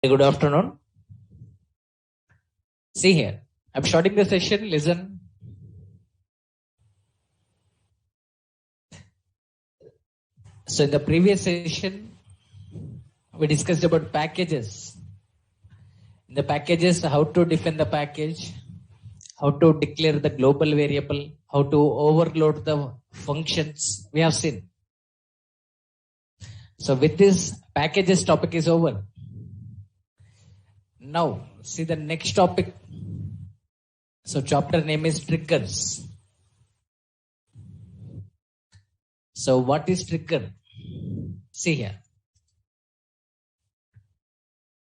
Good afternoon. See here, I'm starting the session. Listen. So in the previous session, we discussed about packages. In the packages, how to define the package, how to declare the global variable, how to overload the functions. We have seen. So with this, packages topic is over. Now, see the next topic. So chapter name is triggers. So what is trigger? See here.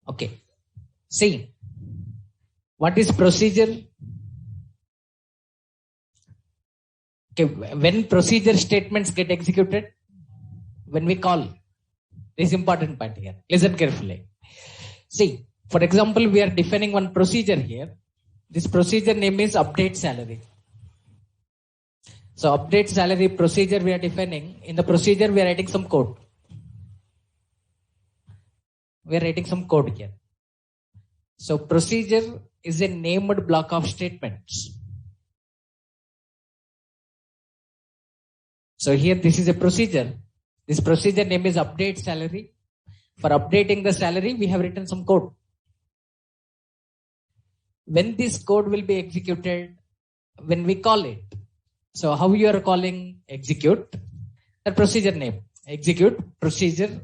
Okay. See. What is procedure? Okay. When procedure statements get executed, when we call, this is important part here. Listen carefully. See, for example, we are defining one procedure here. This procedure name is update salary. So update salary procedure we are defining. In the procedure, we are writing some code. We are writing some code here. So procedure is a named block of statements. So here this is a procedure. This procedure name is update salary. For updating the salary, we have written some code. When this code will be executed, when we call it. So how you are calling execute? The procedure name. Execute, procedure,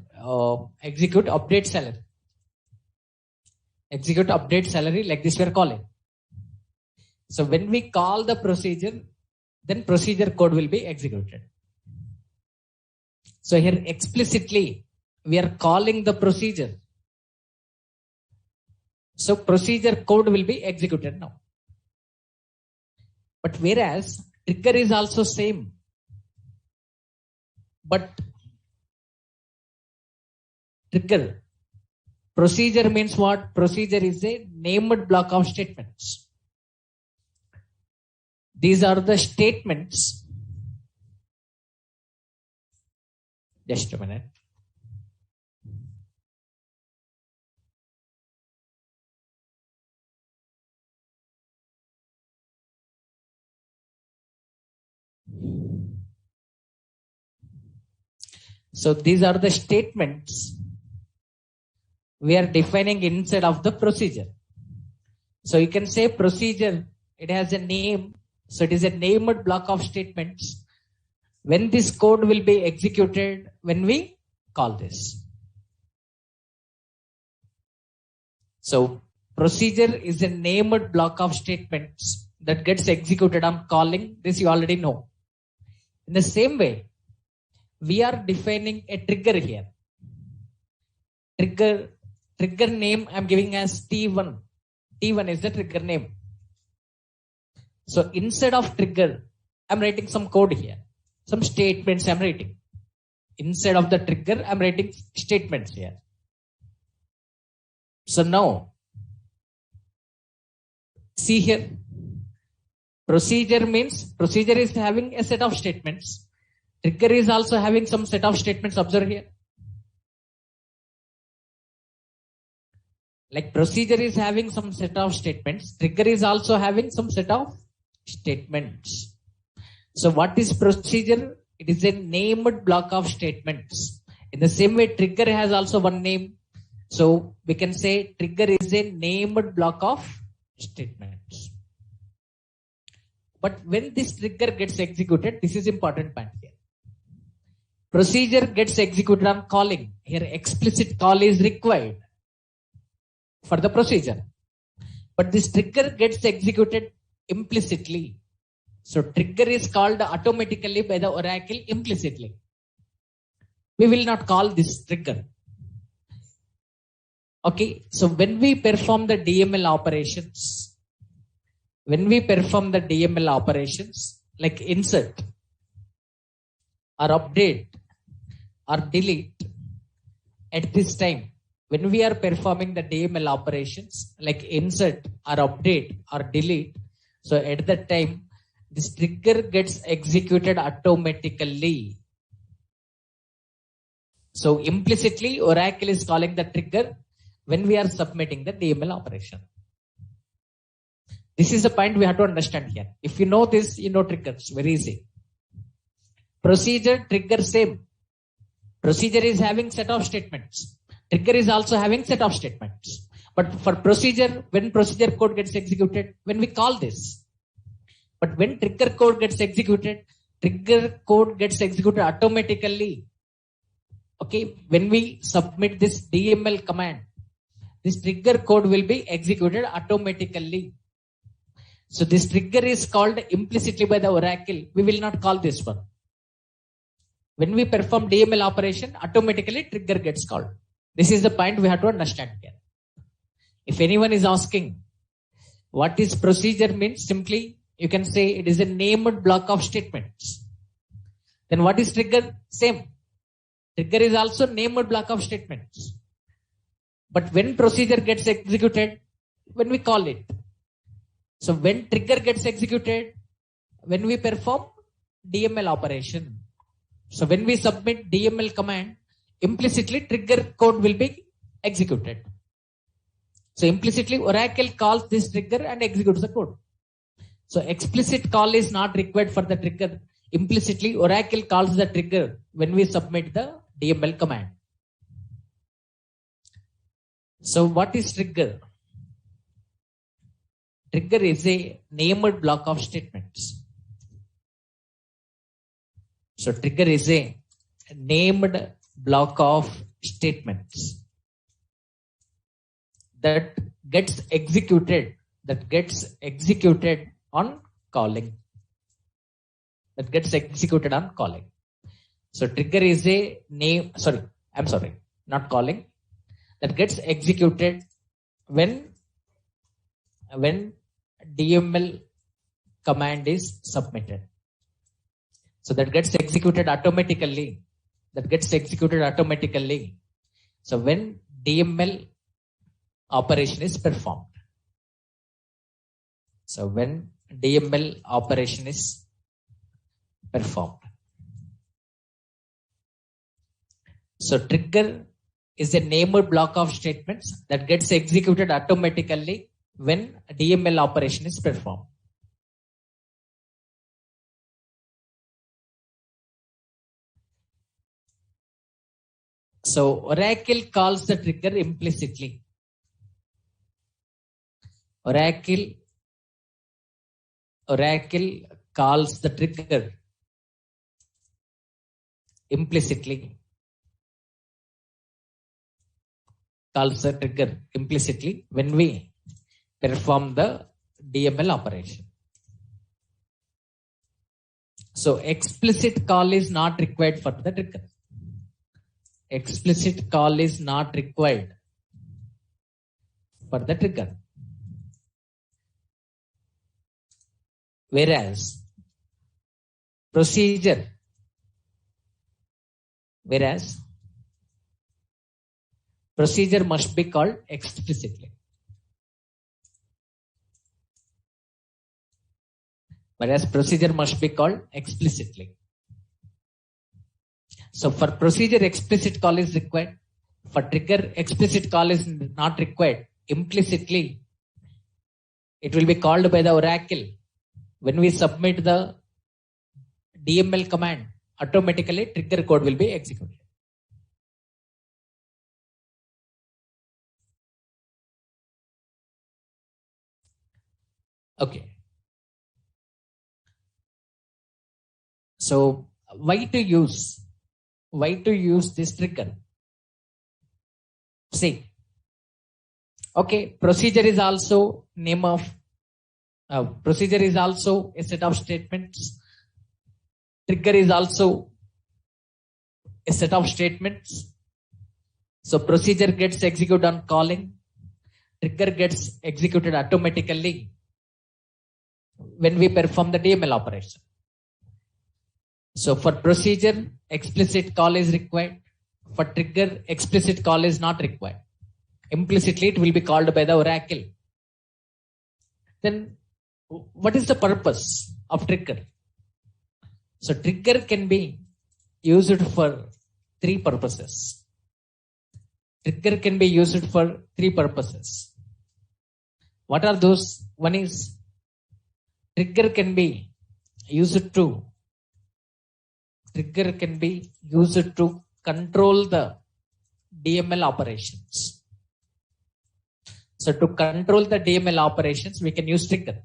execute, update salary. Execute, update salary, like this we are calling. So when we call the procedure, then procedure code will be executed. So here explicitly, we are calling the procedure. So procedure code will be executed now. But whereas trigger is also same. But trigger, procedure means what? Procedure is a named block of statements. These are the statements. Just a minute. So these are the statements we are defining inside of the procedure. So you can say procedure, it has a name. So it is a named block of statements. When this code will be executed, when we call this. So procedure is a named block of statements that gets executed on calling. This you already know. In the same way, we are defining a trigger here. Trigger name I'm giving as T1. T1 is the trigger name. So instead of trigger, I'm writing some code here. Some statements I'm writing. Instead of the trigger, I'm writing statements here. So now, see here. Procedure means procedure is having a set of statements. Trigger is also having some set of statements. Observe here. Like procedure is having some set of statements. Trigger is also having some set of statements. So what is procedure? It is a named block of statements. In the same way, trigger has also one name. So we can say trigger is a named block of statements. But when this trigger gets executed, this is important part here. Procedure gets executed on calling. Here explicit call is required for the procedure. But this trigger gets executed implicitly. So trigger is called automatically by the Oracle implicitly. We will not call this trigger. Okay, so when we perform the DML operations, like insert or update or delete, at this time, when we are performing the DML operations like insert or update or delete, so at that time, this trigger gets executed automatically. So implicitly, Oracle is calling the trigger when we are submitting the DML operation. This is the point we have to understand here. If you know this, you know triggers, very easy. Procedure, trigger, same. Procedure is having set of statements. Trigger is also having set of statements. But for procedure, when procedure code gets executed, when we call this. But when trigger code gets executed automatically. Okay, when we submit this DML command, this trigger code will be executed automatically. So this trigger is called implicitly by the Oracle. We will not call this one. When we perform DML operation, automatically trigger gets called. This is the point we have to understand here. If anyone is asking what is procedure means, simply you can say it is a named block of statements. Then what is trigger? Same. Trigger is also named block of statements. But when procedure gets executed, when we call it. So when trigger gets executed, when we perform DML operation. So when we submit DML command, implicitly trigger code will be executed. So implicitly Oracle calls this trigger and executes the code. So explicit call is not required for the trigger. Implicitly Oracle calls the trigger when we submit the DML command. So what is trigger? Trigger is a named block of statements. So trigger is a named block of statements that gets executed on calling. So trigger is a not calling. That gets executed when DML command is submitted. So that gets executed automatically. So when DML operation is performed. So trigger is a named block of statements that gets executed automatically when DML operation is performed. So Oracle calls the trigger implicitly. Oracle calls the trigger implicitly. When we perform the DML operation. So explicit call is not required for the trigger. Whereas procedure must be called explicitly. So for procedure, explicit call is required. For trigger, explicit call is not required. Implicitly, it will be called by the Oracle. When we submit the DML command, automatically trigger code will be executed. Okay. So why to use this trigger? See, okay, procedure is also procedure is also a set of statements. Trigger is also a set of statements. So procedure gets executed on calling. Trigger gets executed automatically when we perform the DML operation. So for procedure, explicit call is required. For trigger, explicit call is not required. Implicitly, it will be called by the Oracle. Then what is the purpose of trigger? So trigger can be used for three purposes. trigger can be used for three purposes. What are those? One is trigger can be used to control the DML operations. So to control the DML operations, we can use trigger.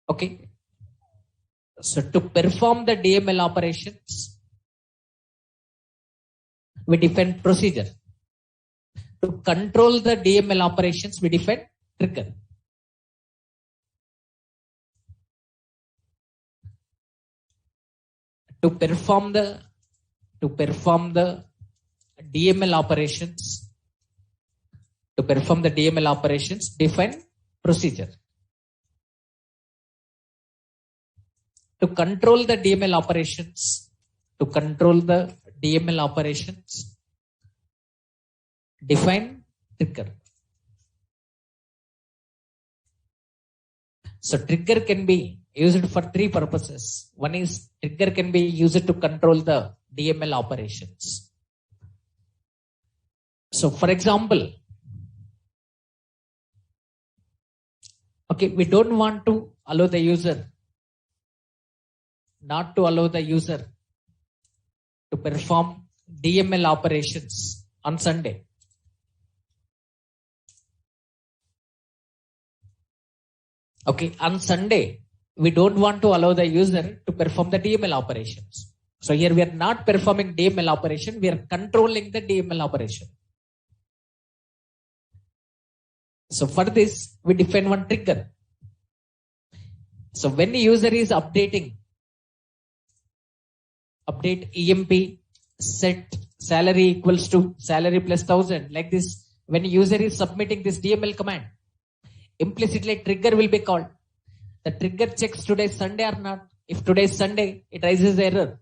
Okay. So to perform the DML operations, we define procedure. To control the DML operations, we define trigger. To perform the DML operations, define procedure. To control the DML operations, define trigger. So trigger can be used for three purposes. One is trigger can be used to control the DML operations. So for example, okay, we don't want to allow the user, not to allow the user to perform DML operations on Sunday. Okay, on Sunday, we don't want to allow the user to perform the DML operations. So here we are not performing DML operation, we are controlling the DML operation. So for this, we define one trigger. So when the user is update EMP set salary equals to salary plus 1000, like this, when the user is submitting this DML command, implicitly trigger will be called. The trigger checks today is Sunday or not. If today is Sunday, it raises error.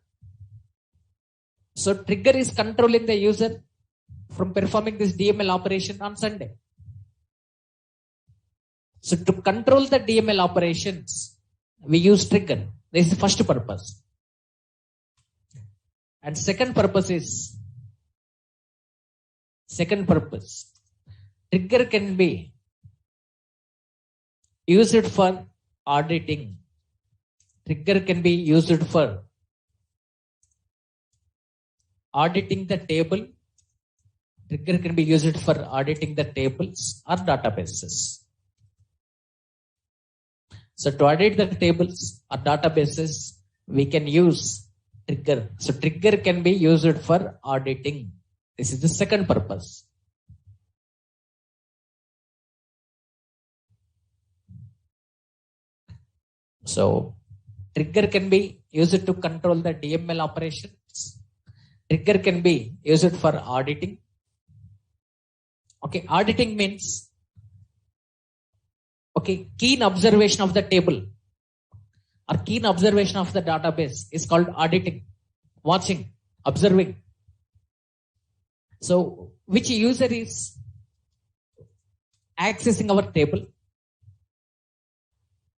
So trigger is controlling the user from performing this DML operation on Sunday. So to control the DML operations, we use trigger. This is the first purpose. And second purpose, trigger can be used for auditing. Trigger can be used for auditing the table. Trigger can be used for auditing the tables or databases. So to audit the tables or databases, we can use trigger. So trigger can be used for auditing. This is the second purpose. So trigger can be used to control the DML operations. Trigger can be used for auditing. Okay, auditing means keen observation of the table or keen observation of the database is called auditing. Watching, observing. So which user is accessing our table?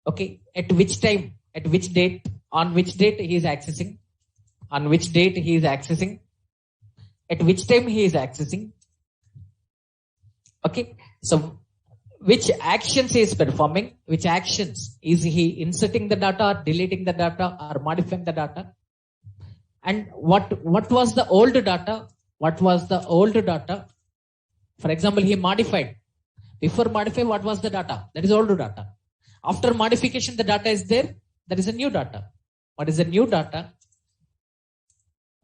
Okay, at which time, at which date, on which date he is accessing, at which time he is accessing. Okay, so which actions he is performing, which actions is he inserting the data, deleting the data, or modifying the data, and what was the old data, for example, he modified. Before modifying, what was the data? That is old data. After modification, the data is there. That is a new data. What is the new data?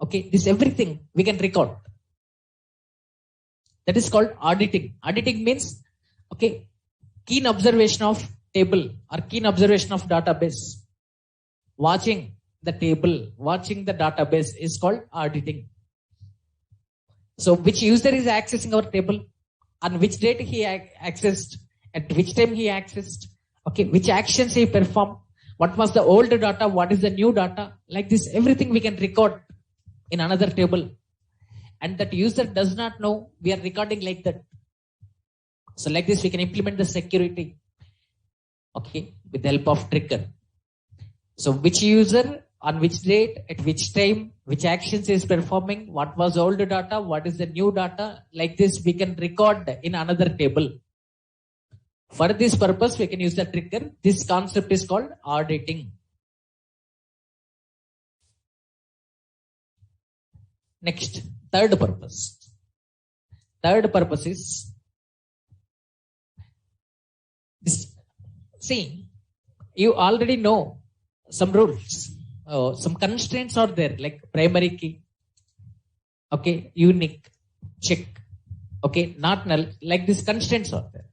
Okay, this everything we can record. That is called auditing. Auditing means, keen observation of table or keen observation of database. Watching the table, watching the database is called auditing. So which user is accessing our table? On which date he accessed? At which time he accessed? Okay, which actions he performed? What was the old data? What is the new data? Like this, everything we can record in another table. And that user does not know we are recording like that. So like this, we can implement the security, with the help of trigger. So which user on which date, at which time, which actions is performing, what was old data, what is the new data. Like this, we can record in another table. For this purpose, we can use the trigger. This concept is called auditing. Next, third purpose. Third purpose is this. See, you already know some rules. Some constraints are there, like primary key, okay, unique, check, okay, not null, like these constraints are there.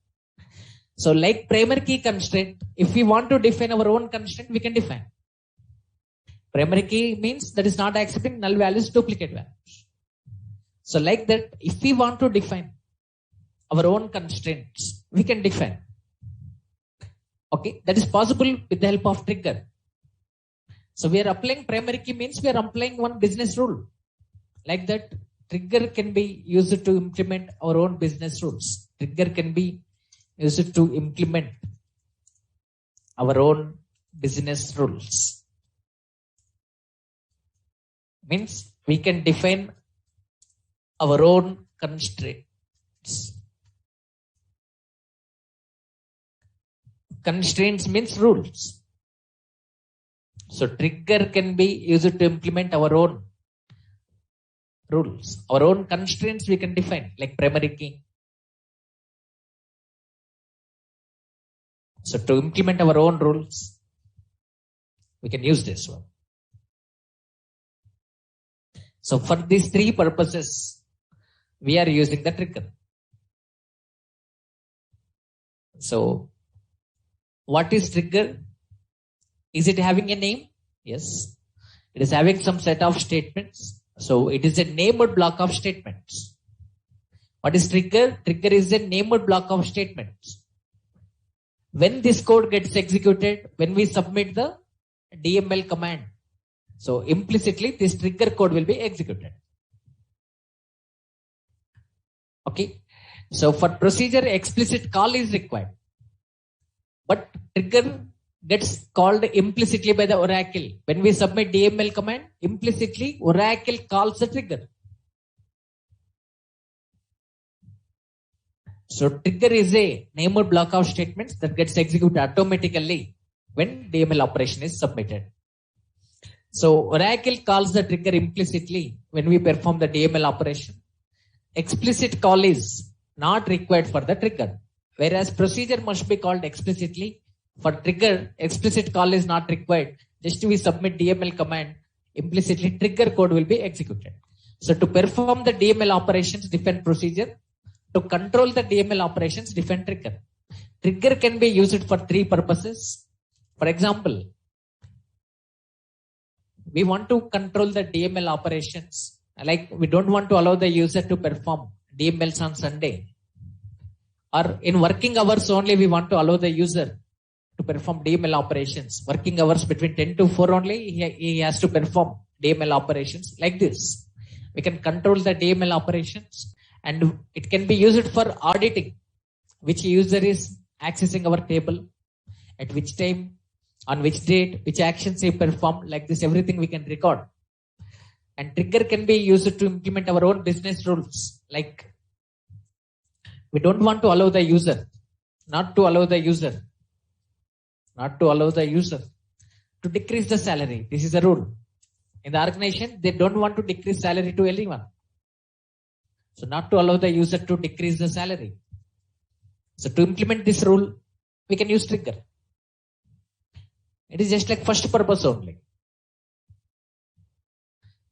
So like primary key constraint, if we want to define our own constraint, we can define. Primary key means that is not accepting null values, duplicate values. So like that, if we want to define our own constraints, we can define. Okay, that is possible with the help of trigger. So we are applying primary key means we are applying one business rule. Like that, trigger can be used to implement our own business rules. Trigger can be used to implement our own business rules. Means we can define our own constraints. Constraints means rules. So trigger can be used to implement our own rules. Our own constraints we can define, like primary key. So to implement our own rules, we can use this one. So for these three purposes, we are using the trigger. So what is trigger? Is it having a name? Yes. It is having some set of statements. So it is a named block of statements. What is trigger? Trigger is a named block of statements. When this code gets executed, when we submit the DML command, so implicitly this trigger code will be executed. Okay. So for procedure, explicit call is required. But trigger gets called implicitly by the Oracle. When we submit DML command, implicitly Oracle calls the trigger. So trigger is a named block of statements that gets executed automatically when DML operation is submitted. So Oracle calls the trigger implicitly when we perform the DML operation. Explicit call is not required for the trigger, whereas procedure must be called explicitly. For trigger, explicit call is not required. Just we submit DML command, implicitly trigger code will be executed. So to perform the DML operations, define procedure. To control the DML operations, define trigger. Trigger can be used for three purposes. For example, we want to control the DML operations. Like we don't want to allow the user to perform DMLs on Sunday. Or in working hours only, we want to allow the user to perform DML operations. Working hours between 10 to 4 only, he has to perform DML operations. Like this, we can control the DML operations, and it can be used for auditing, which user is accessing our table, at which time, on which date, which actions he performed. Like this, everything we can record. And trigger can be used to implement our own business rules. Like we don't want to allow the user, not to allow the user to decrease the salary. This is a rule. In the organization, they don't want to decrease salary to anyone. So not to allow the user to decrease the salary. So to implement this rule, we can use trigger. It is just like first purpose only.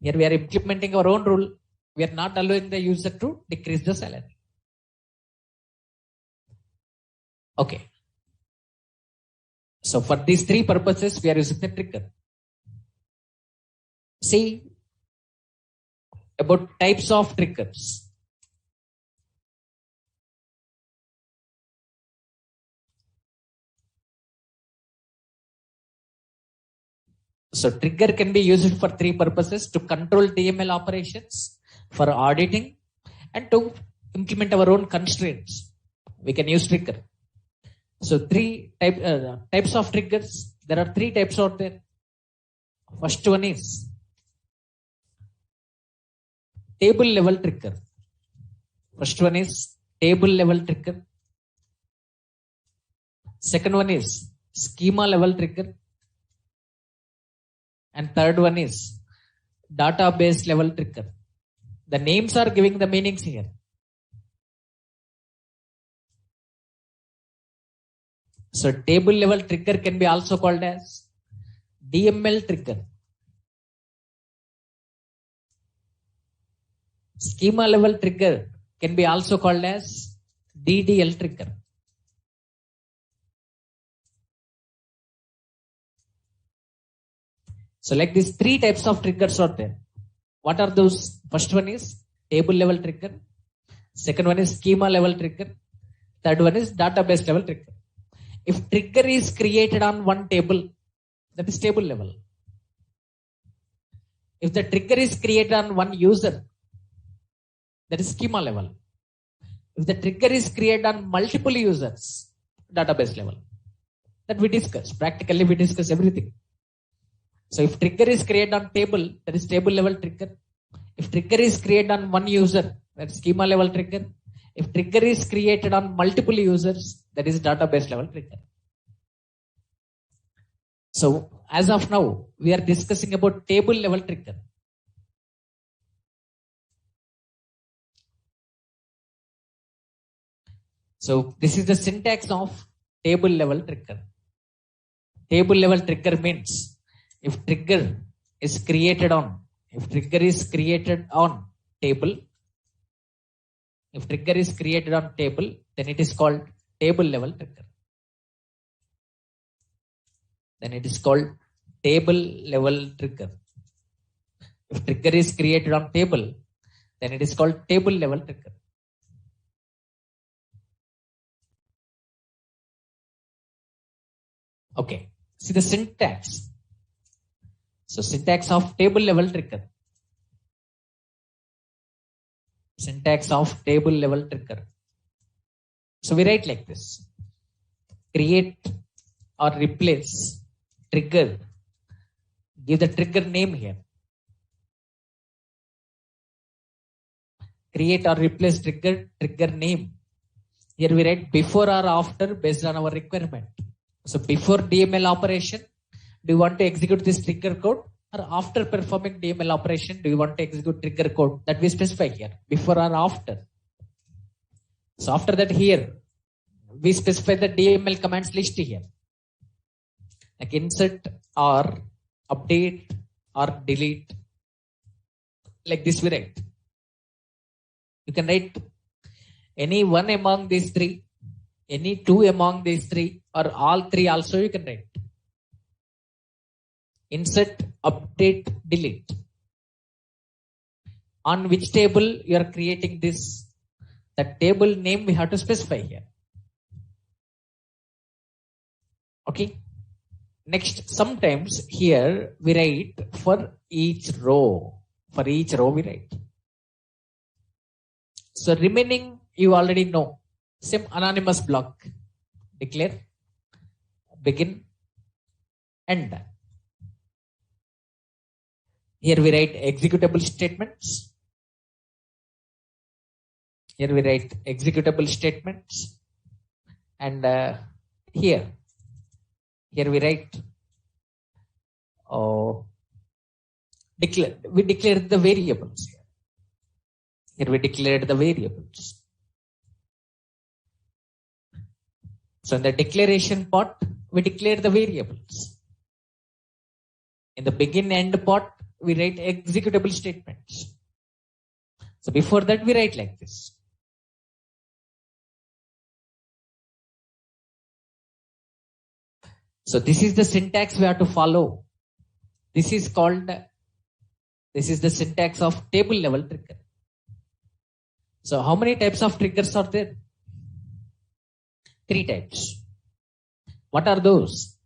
Here we are implementing our own rule. We are not allowing the user to decrease the salary. Okay. So for these three purposes, we are using the trigger. See about types of triggers. So trigger can be used for three purposes: to control DML operations, for auditing, and to implement our own constraints. We can use trigger. So types of triggers. There are three types out there. First one is table level trigger. First one is table level trigger. Second one is schema level trigger. And third one is database level trigger. The names are giving the meanings here. So table level trigger can be also called as DML trigger. Schema level trigger can be also called as DDL trigger. So like these three types of triggers are there. What are those? First one is table level trigger. Second one is schema level trigger. Third one is database level trigger. If trigger is created on one table, that is table level. If the trigger is created on one user, that is schema level. If the trigger is created on multiple users, database level. That we discuss. Practically we discuss everything. So if trigger is created on table, that is table level trigger. If trigger is created on one user, that is schema level trigger. If trigger is created on multiple users, that is database level trigger. So as of now, we are discussing about table level trigger. So this is the syntax of table level trigger. Table level trigger means if trigger is created on table, if trigger is created on table, then it is called table level trigger. Then it is called table level trigger. If trigger is created on table, then it is called table level trigger. Okay, see the syntax. So syntax of table level trigger. Syntax of table level trigger. So we write like this. Create or replace trigger. Give the trigger name here. Create or replace trigger name. Here we write before or after based on our requirement. So before DML operation, do you want to execute this trigger code, or after performing DML operation, do you want to execute trigger code? That we specify here, before or after. So after that here, we specify the DML commands list here. Like insert or update or delete. Like this we write. You can write any one among these three, any two among these three, or all three also you can write. Insert, update, delete. On which table you are creating this? The table name we have to specify here. Okay. Next, sometimes here we write for each row. For each row we write. So remaining you already know. Same anonymous block. Declare, begin, end. Here we write executable statements. Here we write executable statements. And here we write we declare the variables. Here we declared the variables. So in the declaration part, we declare the variables. In the begin end part, we write executable statements. So before that, we write like this. So this is the syntax we have to follow. This is the syntax of table level trigger. So how many types of triggers are there? 3 types. What are those?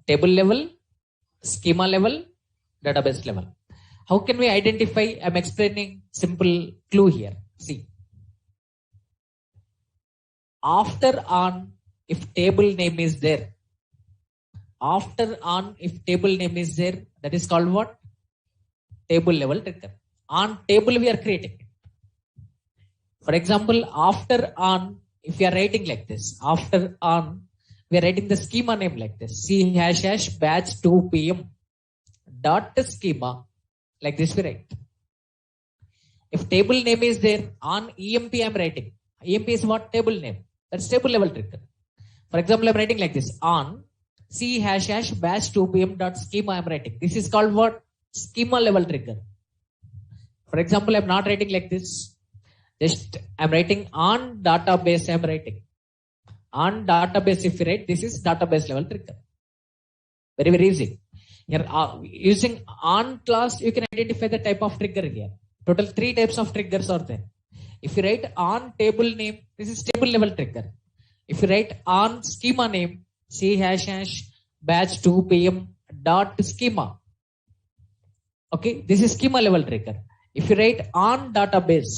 Table level, schema level, database level. How can we identify? I'm explaining simple clue here. See. After on, if table name is there, After on, if table name is there, that is called what? Table level trigger. On table we are creating it. For example, after on, if we are writing like this, after on, we are writing the schema name like this, C ## batch 2 PM dot schema, like this we write. If table name is there, on EMP I am writing. EMP is what? Table name. That's table level trigger. For example, I am writing like this, on C ## batch 2 PM dot schema I am writing. This is called what? Schema level trigger. For example, I am not writing like this. Just I am writing on database I am writing. On database if you write, this is database level trigger. Very, very easy. Here, using on class, you can identify the type of trigger here. Total 3 types of triggers are there. If you write on table name, this is table level trigger. If you write on schema name, C ## batch 2 PM dot schema. Okay, this is schema level trigger. If you write on database,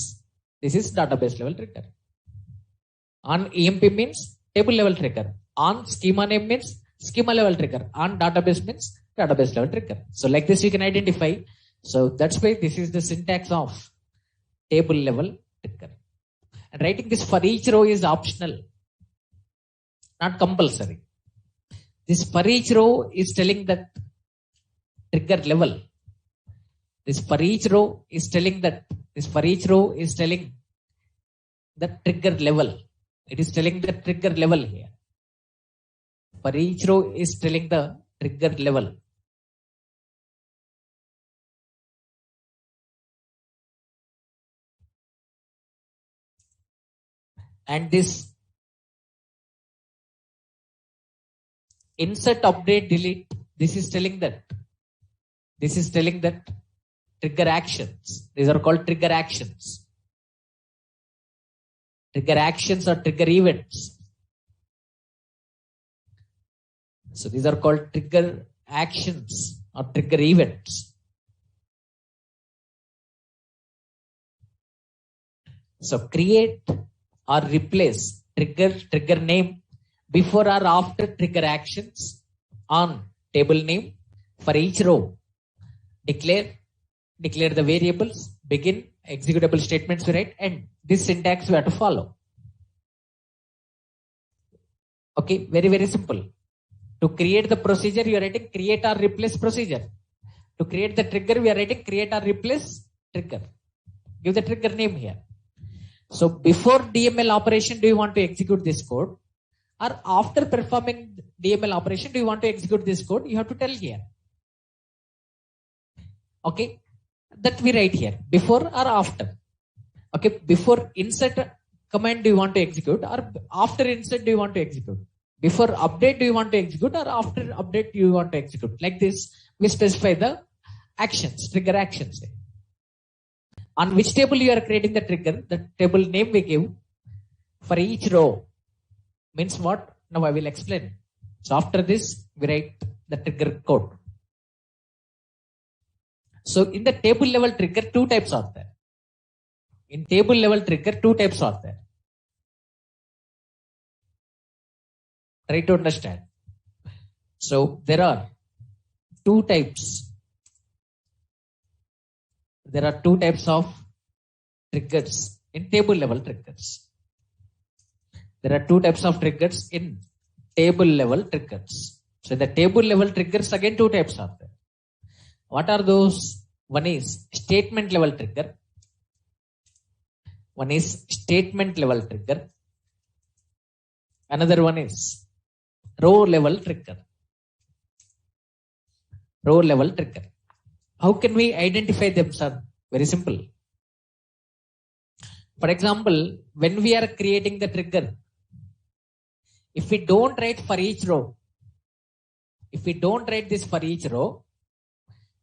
this is database level trigger. On EMP means table level trigger. On schema name means schema level trigger. On database means database level trigger. So like this you can identify. So that's why this is the syntax of table level trigger. And writing this for each row is optional, not compulsory. This for each row is telling that trigger level. This for each row is telling that, this for each row is telling the trigger level. It is telling the trigger level here. For each row is telling the trigger level. And this insert, update, delete, this is telling that trigger actions. These are called trigger actions. Trigger actions or trigger events. So these are called trigger actions or trigger events. So create or replace trigger name before or after trigger actions on table name for each row. Declare the variables, begin, executable statements we write, and this syntax we have to follow. Okay, very, very simple. To create the procedure, you are writing create or replace procedure. To create the trigger, we are writing create or replace trigger. Give the trigger name here. So before DML operation, do you want to execute this code? Or after performing DML operation, do you want to execute this code? You have to tell here. Okay, that we write here, before or after. Okay, before insert command do you want to execute, or after insert do you want to execute? Before update do you want to execute, or after update do you want to execute? Like this, we specify the actions, trigger actions. On which table you are creating the trigger, the table name we give for each row. Means what? Now I will explain. So after this, we write the trigger code. So in the table level trigger, 2 types are there. In table level trigger, 2 types are there. Try to understand. So there are 2 types. There are 2 types of triggers in table level triggers. There are 2 types of triggers in table level triggers. So the table level triggers, again 2 types are there. What are those? One is statement level trigger. One is statement level trigger. Another one is row level trigger. Row level trigger. How can we identify them, sir? Very simple. For example, when we are creating the trigger, if we don't write for each row, if we don't write this for each row,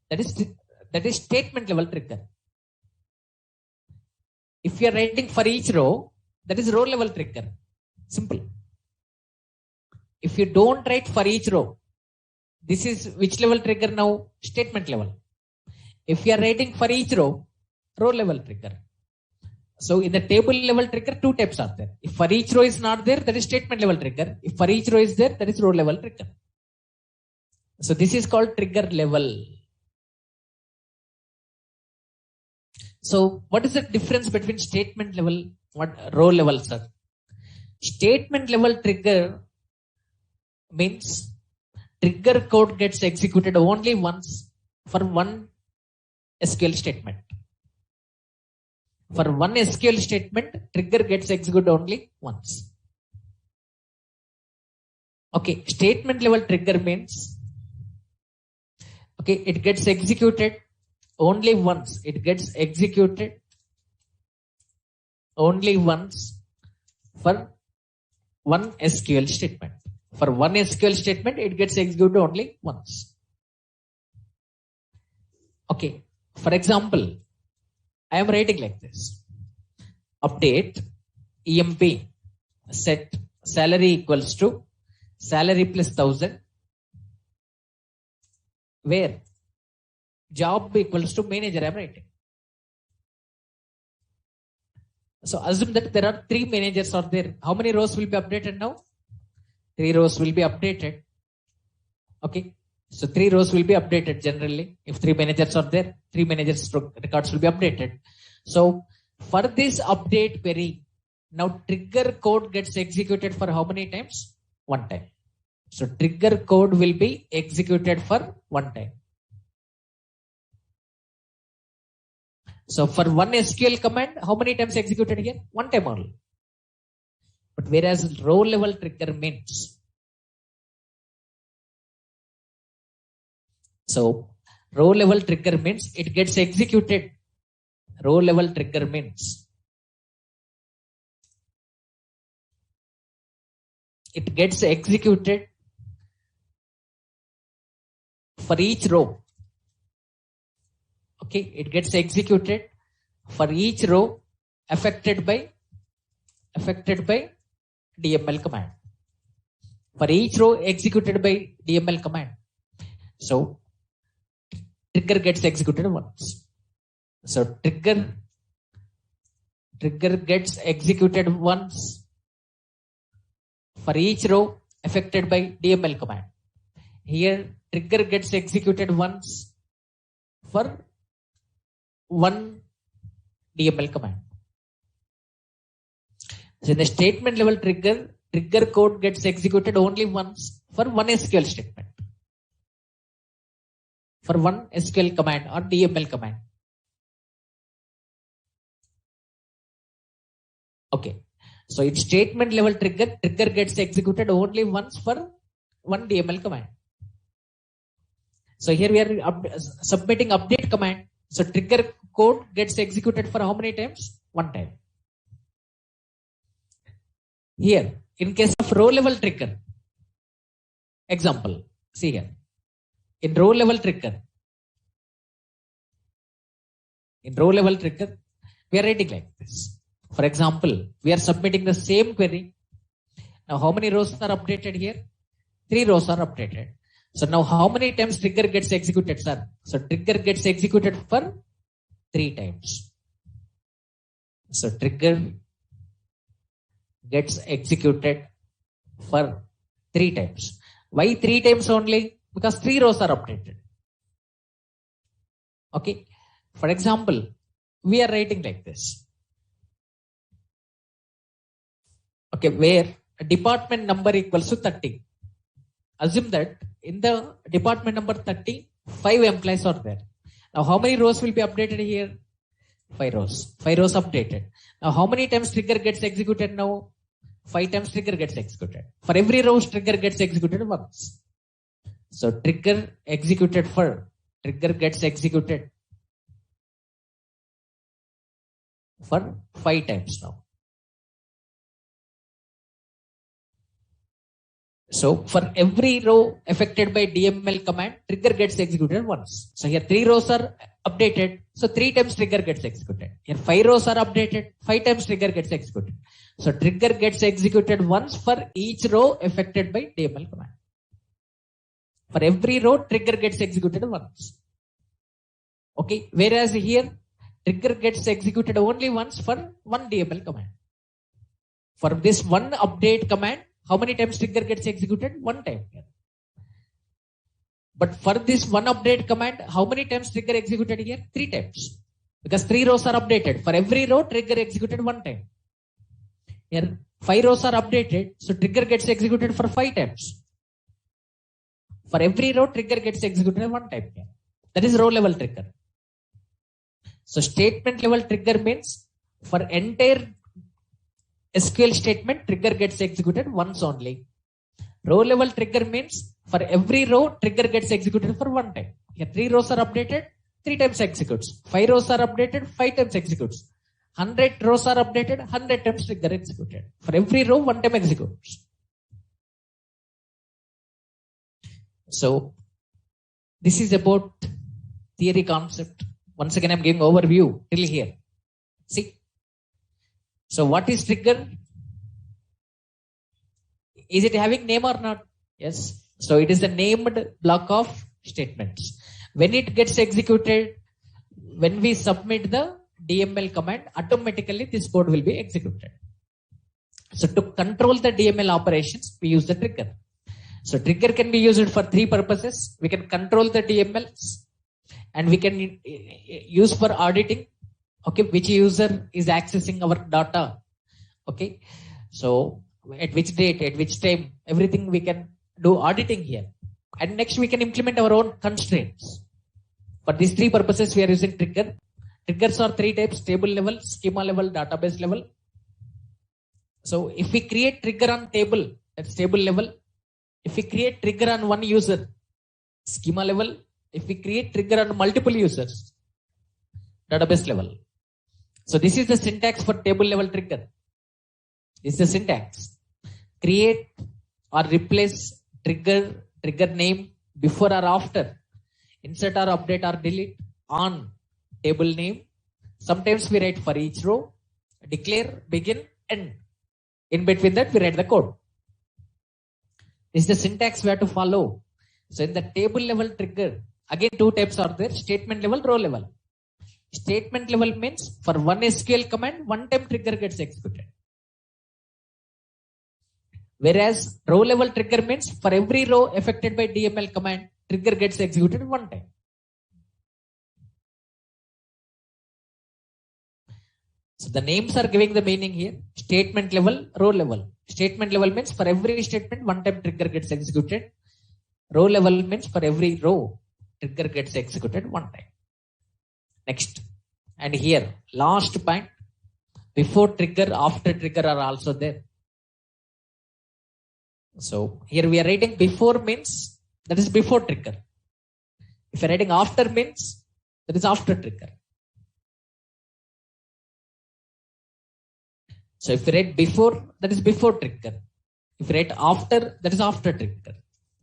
that is statement level trigger. If you are writing for each row, that is row level trigger. Simple. If you don't write for each row, this is which level trigger now? Statement level. If you are writing for each row, row level trigger. So in the table level trigger, 2 types are there. If for each row is not there, that is statement level trigger. If for each row is there, that is row level trigger. So this is called trigger level. So what is the difference between statement level, row level, sir? Statement level trigger means trigger code gets executed only once for one SQL statement. For one SQL statement, trigger gets executed only once. Okay, statement level trigger means, okay, it gets executed only once. It gets executed only once for one SQL statement. For one SQL statement, it gets executed only once. Okay, for example, I am writing like this. Update EMP set salary equals to salary plus 1000, where job equals to manager I am writing. So assume that there are 3 managers are there. How many rows will be updated now? 3 rows will be updated. Okay. So 3 rows will be updated generally. If 3 managers are there, 3 managers records will be updated. So for this update query, now trigger code gets executed for how many times? 1 time. So trigger code will be executed for 1 time. So for one SQL command, how many times executed here? 1 time only. But whereas row level trigger means, so row level trigger means it gets executed. Row level trigger means it gets executed for each row. Okay, it gets executed for each row affected by DML command. For each row executed by DML command. So trigger gets executed once. So trigger gets executed once for each row affected by DML command. Here trigger gets executed once for one DML command. So in the statement level trigger code gets executed only once for one SQL statement. For one SQL command or DML command. Okay. So in statement level trigger gets executed only once for one DML command. So here we are submitting update command. So trigger code gets executed for how many times? 1 time. Here, in case of row level trigger, example, see here. In row level trigger, we are writing like this. For example, we are submitting the same query. Now, how many rows are updated here? 3 rows are updated. So now how many times trigger gets executed, sir? So trigger gets executed for 3 times. So trigger gets executed for 3 times. Why 3 times only? Because 3 rows are updated. Okay. For example, we are writing like this. Okay, where department number equals to 30. Assume that in the department number 30, 5 employees are there. Now how many rows will be updated here? 5 rows. 5 rows updated. Now how many times trigger gets executed now? 5 times trigger gets executed. For every row, trigger gets executed once. So trigger gets executed for 5 times now. So for every row affected by DML command, trigger gets executed once. So here 3 rows are updated. So 3 times trigger gets executed. Here 5 rows are updated. 5 times trigger gets executed. So trigger gets executed once for each row affected by DML command. For every row, trigger gets executed once. Okay. Whereas here, trigger gets executed only once for one DML command. For this one update command, how many times trigger gets executed? 1 time. But for this one update command, how many times trigger executed here? 3 times. Because 3 rows are updated. For every row, trigger executed 1 time. Here, 5 rows are updated. So trigger gets executed for 5 times. For every row, trigger gets executed 1 time. Here. That is row level trigger. So statement level trigger means for entire SQL statement, trigger gets executed once only. Row level trigger means for every row, trigger gets executed for 1 time. Here 3 rows are updated, 3 times executes. 5 rows are updated, 5 times executes. 100 rows are updated, 100 times trigger executed. For every row, 1 time executes. So this is about theory concept. Once again, I'm giving overview till here. See. So what is trigger? Is it having name or not? Yes. So it is a named block of statements. When it gets executed, when we submit the DML command, automatically this code will be executed. So to control the DML operations, we use the trigger. So trigger can be used for 3 purposes. We can control the DMLs and we can use for auditing. Okay, which user is accessing our data. Okay, so at which date, at which time, everything we can do auditing here. And next we can implement our own constraints. For these 3 purposes, we are using trigger. Triggers are 3 types: table level, schema level, database level. So if we create trigger on table, that's table level. If we create trigger on one user, schema level. If we create trigger on multiple users, database level. So this is the syntax for table level trigger. This is the syntax. Create or replace trigger name before or after. Insert or update or delete on table name. Sometimes we write for each row. Declare, begin, end. In between that, we write the code. This is the syntax we have to follow. So in the table level trigger, again 2 types are there: statement level, row level. Statement level means for one SQL command, 1 time trigger gets executed. Whereas row level trigger means for every row affected by DML command, trigger gets executed 1 time. So the names are giving the meaning here. Statement level, row level. Statement level means for every statement, 1 time trigger gets executed. Row level means for every row, trigger gets executed 1 time. Next. And here, last point. Before trigger, after trigger are also there. So here we are writing before means that is before trigger. If you are writing after means that is after trigger. So if you write before, that is before trigger. If you write after, that is after trigger.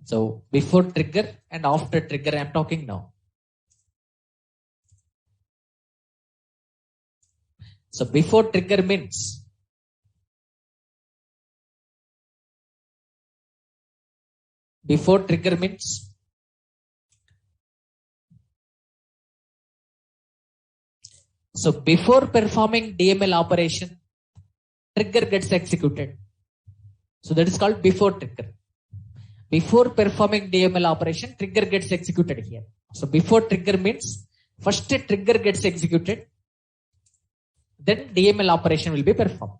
So before trigger and after trigger I am talking now. So before trigger means so before performing DML operation, trigger gets executed. So that is called before trigger. Before performing DML operation, trigger gets executed here. So before trigger means first trigger gets executed, then DML operation will be performed.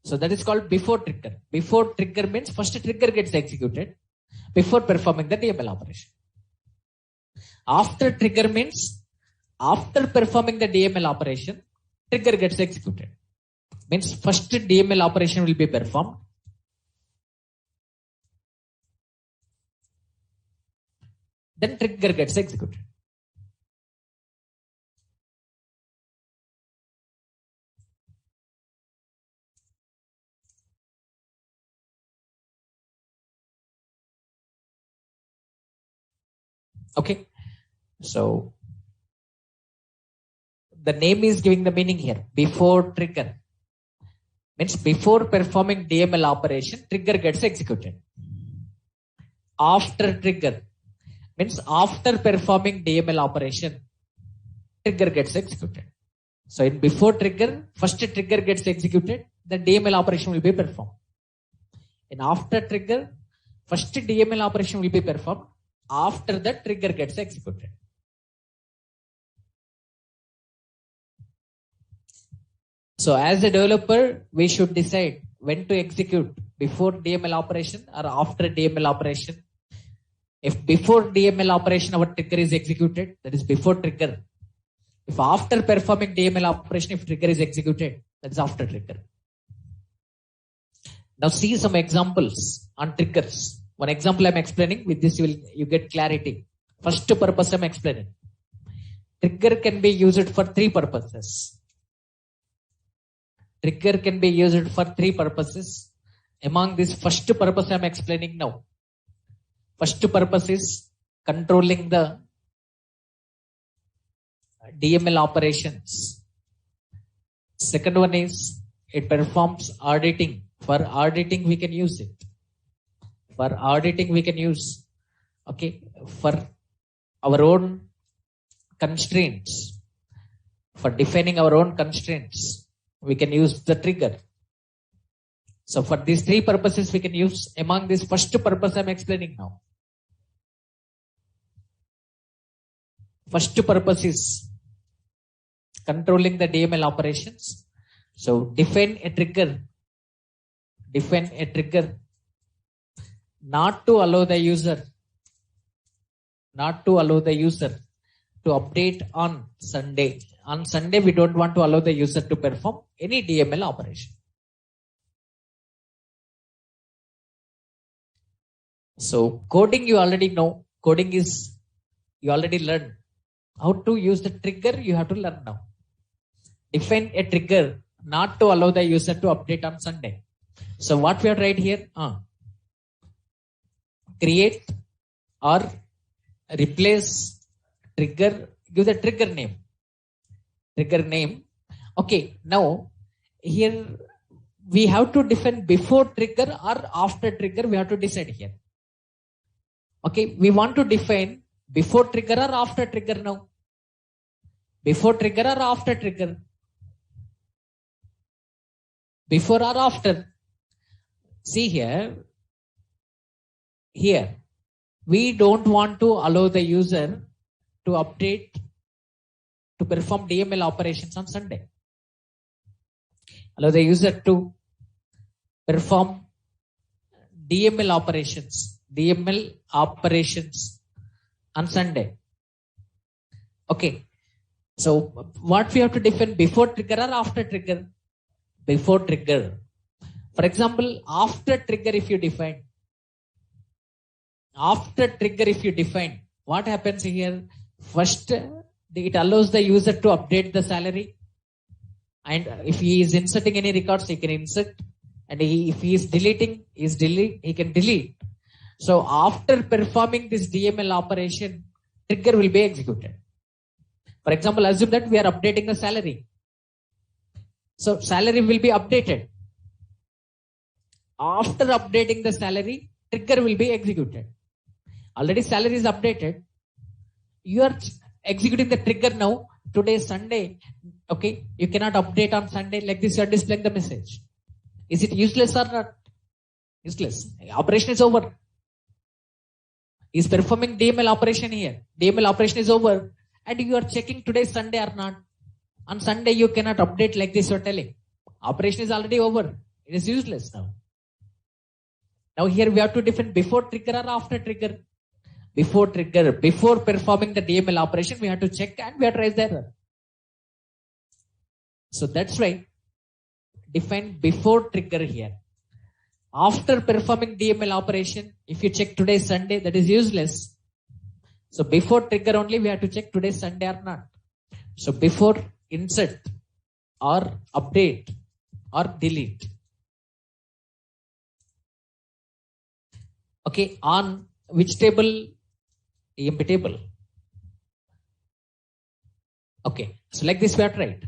So that is called before trigger. Before trigger means first trigger gets executed before performing the DML operation. After trigger means after performing the DML operation, trigger gets executed. Means first DML operation will be performed. Then trigger gets executed. Okay. So the name is giving the meaning here. Before trigger means before performing DML operation, trigger gets executed. After trigger means after performing DML operation, trigger gets executed. So in before trigger, first trigger gets executed, then DML operation will be performed. In after trigger, first DML operation will be performed. After that, trigger gets executed. So as a developer, we should decide when to execute, before DML operation or after DML operation. If before DML operation our trigger is executed, that is before trigger. If after performing DML operation, if trigger is executed, that is after trigger. Now see some examples on triggers. One example I'm explaining, with this you get clarity. First purpose I'm explaining. Trigger can be used for three purposes. Trigger can be used for three purposes. Among this first purpose I'm explaining now. First purpose is controlling the DML operations. Second one is it performs auditing. For auditing we can use it. For auditing we can use. Okay. For our own constraints. For defining our own constraints, we can use the trigger. So for these three purposes we can use. Among this first purpose I'm explaining now. First purpose is controlling the DML operations. So define a trigger not to allow the user to update on Sunday. On Sunday, we don't want to allow the user to perform any DML operation. So coding you already know. Coding is you already learned. How to use the trigger you have to learn now. Define a trigger not to allow the user to update on Sunday. So what we have to write here? Create or replace trigger. Give the trigger name. Trigger name. Okay. Now here we have to define before trigger or after trigger. We have to decide here. Okay. We want to define before trigger or after trigger now. Before trigger or after trigger. Before or after. See here. Here. We don't want to allow the user to update, to perform DML operations on Sunday. Allow the user to perform DML operations on Sunday. Okay. So what we have to define, before trigger or after trigger? Before trigger. For example, after trigger if you define, what happens here? First, it allows the user to update the salary. And if he is inserting any records, he can insert. And if he is deleting, he can delete. So after performing this DML operation, trigger will be executed. For example, assume that we are updating the salary. So salary will be updated. After updating the salary, trigger will be executed. Already salary is updated. You are executing the trigger now. Today is Sunday. Okay. You cannot update on Sunday. Like this, you are displaying the message. Is it useless or not? Useless. Operation is over. He is performing DML operation here. DML operation is over. And you are checking today is Sunday or not. On Sunday, you cannot update like this, you are telling. Operation is already over. It is useless now. Now here we have to define before trigger or after trigger. Before trigger, before performing the DML operation, we have to check and we have to raise the error. So that's why define before trigger here. After performing DML operation, if you check today is Sunday, that is useless. So before trigger only we have to check today is Sunday or not. So before insert or update or delete. Okay, on which table? EMP table. Okay, so like this we have to write.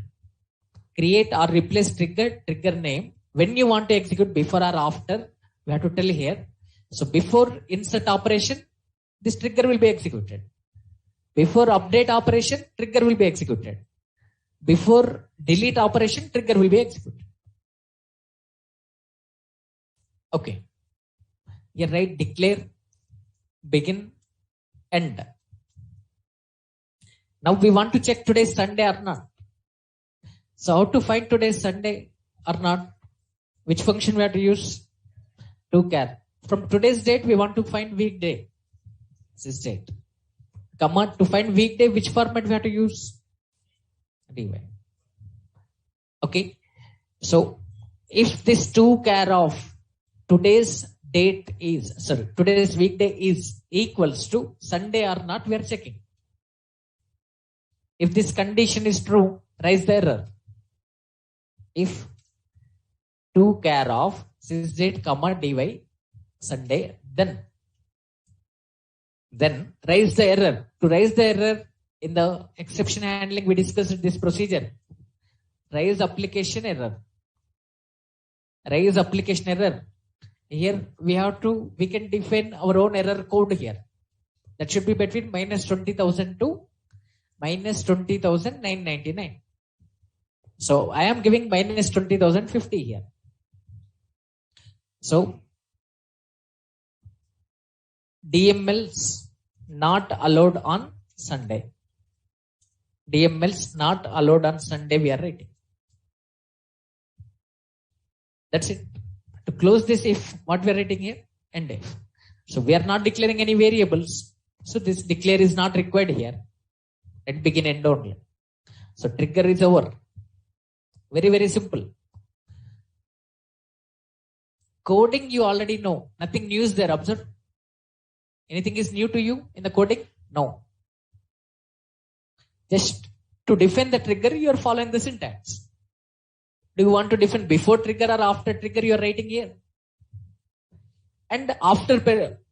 Create or replace trigger name. When you want to execute, before or after, we have to tell here. So before insert operation, this trigger will be executed. Before update operation, trigger will be executed. Before delete operation, trigger will be executed. Okay. Here write declare, begin, end. Now we want to check today's Sunday or not. So how to find today's Sunday or not? Which function we have to use? To_char. From today's date, we want to find weekday. This is date. Comma to find weekday, which format we have to use? dy. Okay. So if this to_char of today's date is, today's weekday is equals to Sunday or not, we are checking. If this condition is true, raise the error. If to_char of sysdate comma dy Sunday, then raise the error. To raise the error in the exception handling, we discussed this procedure. Raise application error. Raise application error. Here we can define our own error code here. That should be between -20,000 to -20,999. So I am giving -20,050 here. So DMLs not allowed on Sunday. DMLs not allowed on Sunday we are writing. That's it. To close this if, what we are writing here? End if. So we are not declaring any variables. So this declare is not required here. At begin end only. So trigger is over. Very, very simple. Coding you already know. Nothing new is there. Observe. Anything is new to you in the coding? No. Just to define the trigger, you are following the syntax. Do you want to define before trigger or after trigger you are writing here? And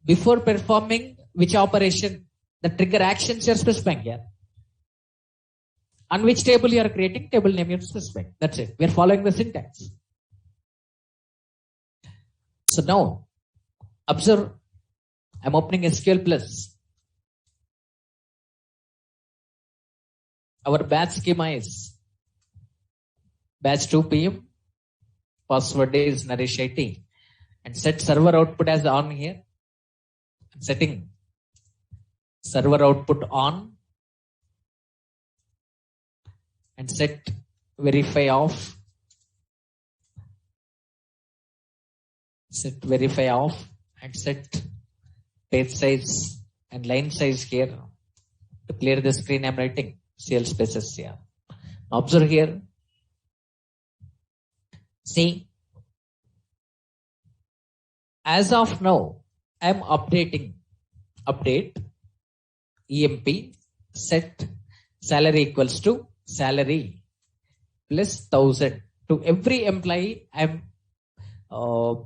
before performing which operation, the trigger actions you are specifying here. On which table you are creating, table name you are specifying. That's it. We are following the syntax. So now, observe, I'm opening SQL Plus. Our batch schema is batch 2 PM, password is Naresh IT, and set server output as on here. I'm setting server output on and set verify off. Set verify off and set page size and line size here. To clear the screen, I'm writing CL spaces here. Now observe here. See, as of now, I'm update EMP set salary equals to salary plus 1,000. To every employee, I'm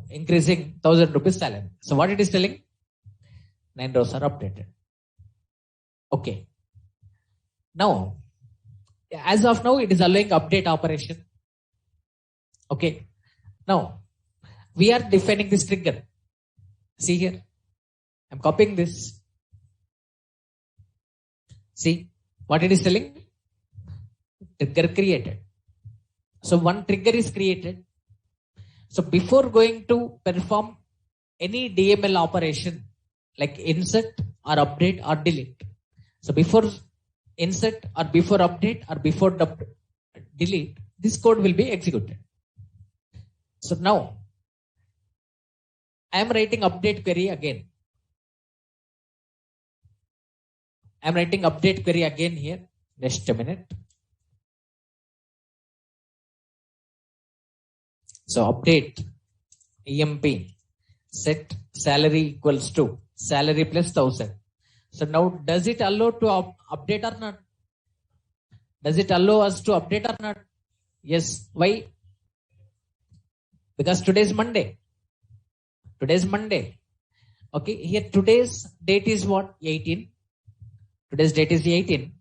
increasing 1,000 rupees salary. So what it is telling? 9 rows are updated. Okay. Now, as of now, it is allowing update operation. Okay. Now, we are defining this trigger. See here. I'm copying this. See what it is telling? Trigger created. So one trigger is created. So before going to perform any DML operation like insert or update or delete. So before insert or before update or before delete, this code will be executed. So now I am writing update query again. I am writing update query again here. Just a minute. So update EMP set salary equals to salary plus 1,000. So now does it allow to update or not? Does it allow us to update or not? Yes. Why? Because today is Monday. Today is Monday. Okay. Here today's date is what? 18. Today's date is 18.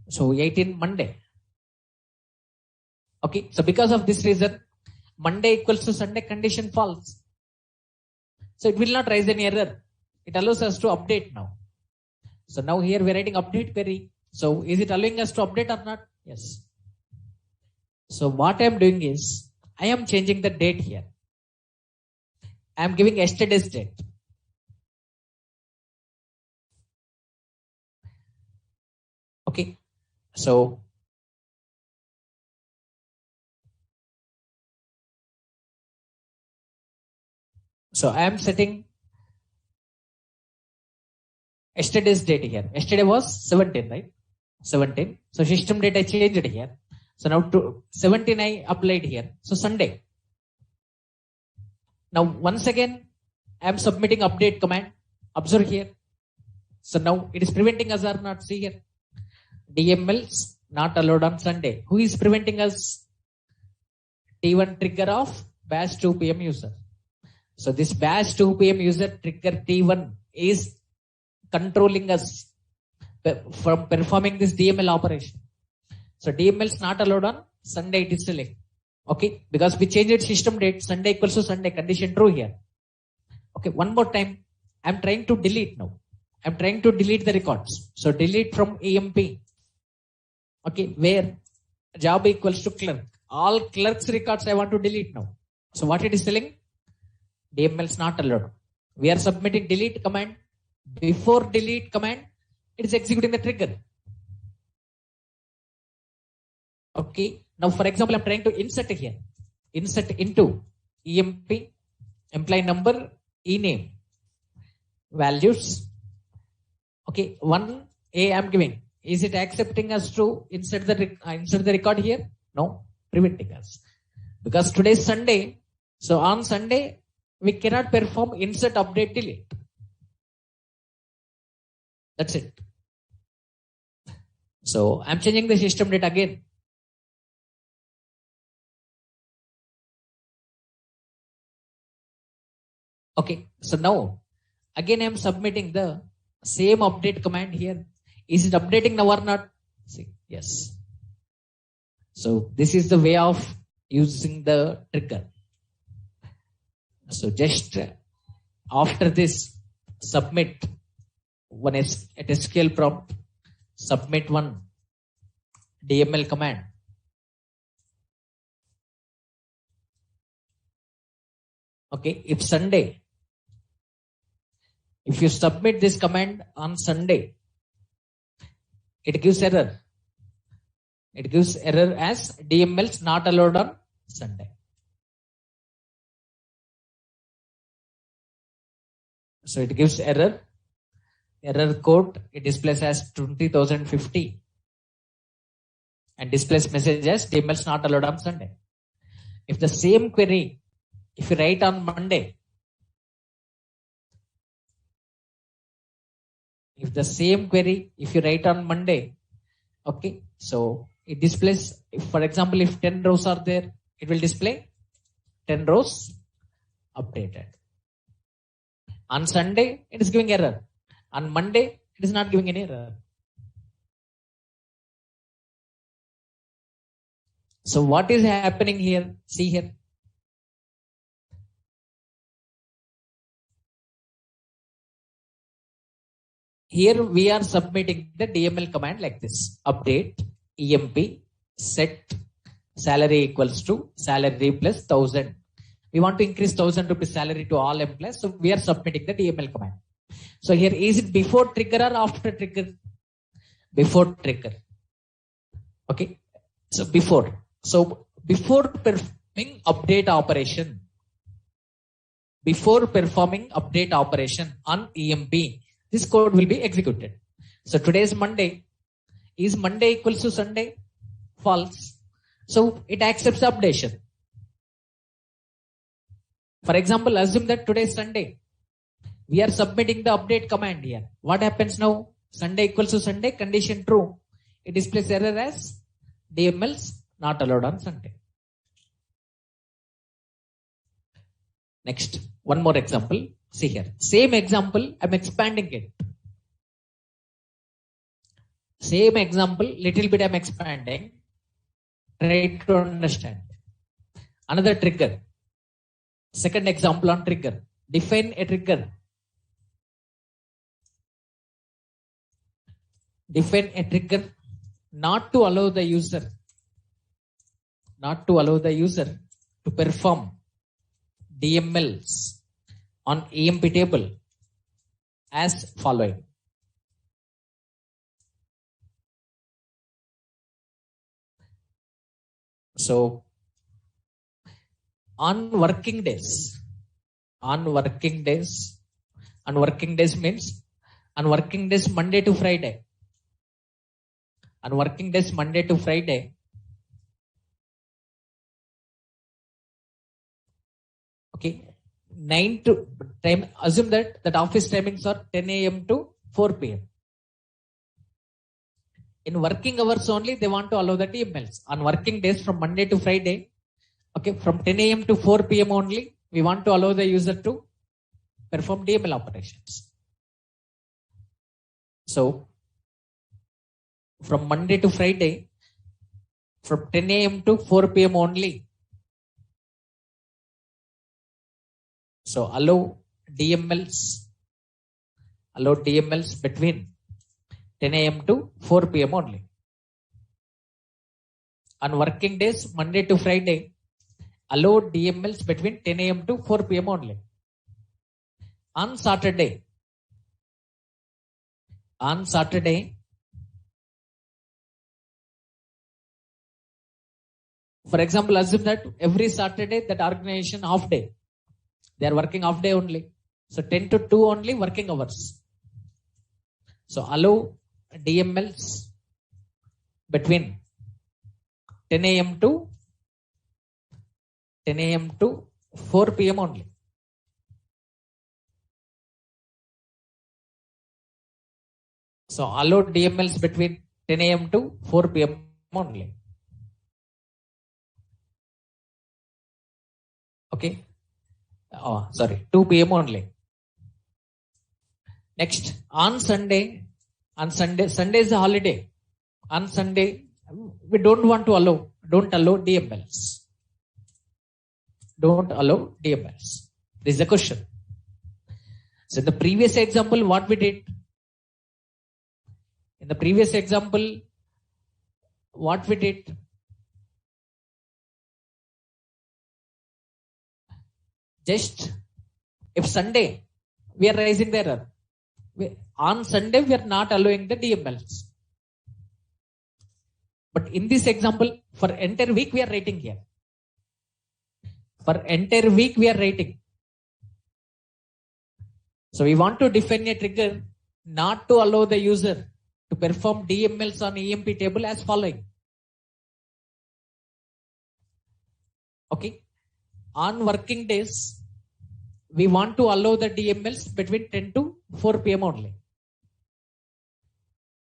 So 18 Monday. Okay. So because of this reason, Monday equals to Sunday condition false. So it will not raise any error. It allows us to update now. So now here we are writing update query. So is it allowing us to update or not? Yes. So what I am doing is I am changing the date here. I am giving yesterday's date. So I am setting yesterday's date here. Yesterday was 17, right? 17. So system date I changed here. So now to 17 I applied here. So Sunday. Now once again I am submitting update command. Observe here. So now it is preventing us or not. See here. DMLs not allowed on Sunday. Who is preventing us? T1 trigger of batch 2 PM user. So this batch 2 PM user trigger T1 is controlling us from performing this DML operation. So DML is not allowed on Sunday, it is select. Okay, because we changed system date, Sunday equals to Sunday, condition true here. Okay, one more time. I'm trying to delete now. I'm trying to delete the records. So delete from EMP. Okay, where job equals to clerk. All clerks records I want to delete now. So what it is telling? DML is not allowed. We are submitting delete command. Before delete command, it is executing the trigger. Okay. Now, for example, I'm trying to insert here. Insert into EMP, employee number, e-name, values. Okay. 1A I'm giving. Is it accepting us to insert the record here? No. Preventing us. Because today is Sunday. So on Sunday, we cannot perform insert, update, delete. That's it. So I'm changing the system date again. Okay. So now again I'm submitting the same update command here. Is it updating now or not? See, yes. So this is the way of using the trigger. So just after this, submit one is at SQL prompt, submit one DML command. Okay, if Sunday, if you submit this command on Sunday, it gives error. It gives error as DMLs not allowed on Sunday. So it gives error code, it displays as 20,050 and displays message as DMLs not allowed on Sunday. If the same query, if you write on Monday, if you write on Monday, okay, so it displays, if, for example, if 10 rows are there, it will display 10 rows updated. On Sunday, it is giving error. On Monday, it is not giving any error. So what is happening here? See here. Here we are submitting the DML command like this. Update, EMP, set, salary equals to salary plus 1000. We want to increase 1000 rupees salary to all employees. So we are submitting the DML command. So here, is it before trigger or after trigger? Before trigger. Okay. So before. So before performing update operation. Before performing update operation on EMP, this code will be executed. So today is Monday. Is Monday equals to Sunday? False. So it accepts the updation. For example, assume that today is Sunday. We are submitting the update command here. What happens now? Sunday equals to Sunday, condition true. It displays error as DMLs not allowed on Sunday. Next, one more example. See here. Same example, I'm expanding it. Same example, little bit I'm expanding. Try to understand. Another trigger. Second example on trigger. Define a trigger. Define a trigger not to allow the user to perform DMLs on EMP table as following. So on working days means on working days Monday to Friday. On working days Monday to Friday, okay, 9 to time. Assume that office timings are 10 a.m. to 4 p.m. In working hours only, they want to allow the DMLs. On working days from Monday to Friday, okay, from 10 a.m. to 4 p.m. only, we want to allow the user to perform DML operations. So from Monday to Friday, from 10 a.m. to 4 p.m. only. So allow DMLs between 10 a.m. to 4 p.m. only. On working days, Monday to Friday, allow DMLs between 10 a.m. to 4 p.m. only. On Saturday, for example, assume that every Saturday that organization half day, they are working half day only. So 10 to 2 only working hours. So allow DMLs between 10 a.m. to 4 p.m. only. So allow DMLs between 10 a.m. to 4 p.m. only. Okay. Oh, sorry, 2 p.m. only. Next, on Sunday is a holiday. On Sunday, we don't allow DMLs. Don't allow DMLs. This is a question. So in the previous example, what we did? In the previous example, what we did? Just if Sunday, we are raising the error. On Sunday, we are not allowing the DMLs. But in this example, for entire week, we are writing here. For entire week, we are writing. So we want to define a trigger not to allow the user to perform DMLs on EMP table as following. Okay. On working days, we want to allow the DMLs between 10 to 4 p.m. only.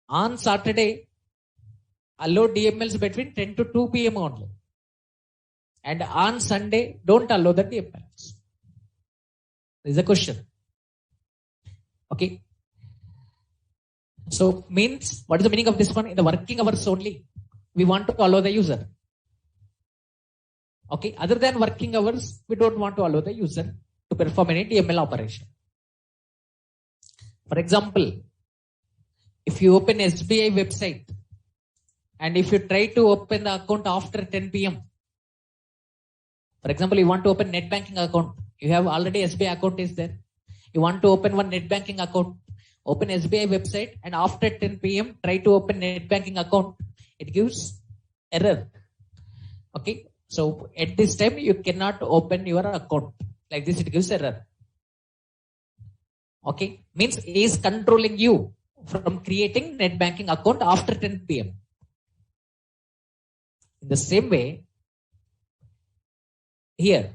On Saturday, allow DMLs between 10 to 2 p.m. only. And on Sunday, don't allow the DMLs. This is a question. Okay. So means, what is the meaning of this one? In the working hours only, we want to allow the user. Okay. Other than working hours, we don't want to allow the user to perform any DML operation. For example, if you open SBI website and if you try to open the account after 10 p.m. For example, you want to open net banking account. You have already SBI account is there. You want to open one net banking account. Open SBI website and after 10 p.m. try to open net banking account. It gives error. Okay. So at this time, you cannot open your account. Like this, it gives error. Okay. Means he is controlling you from creating net banking account after 10 p.m. In the same way, here,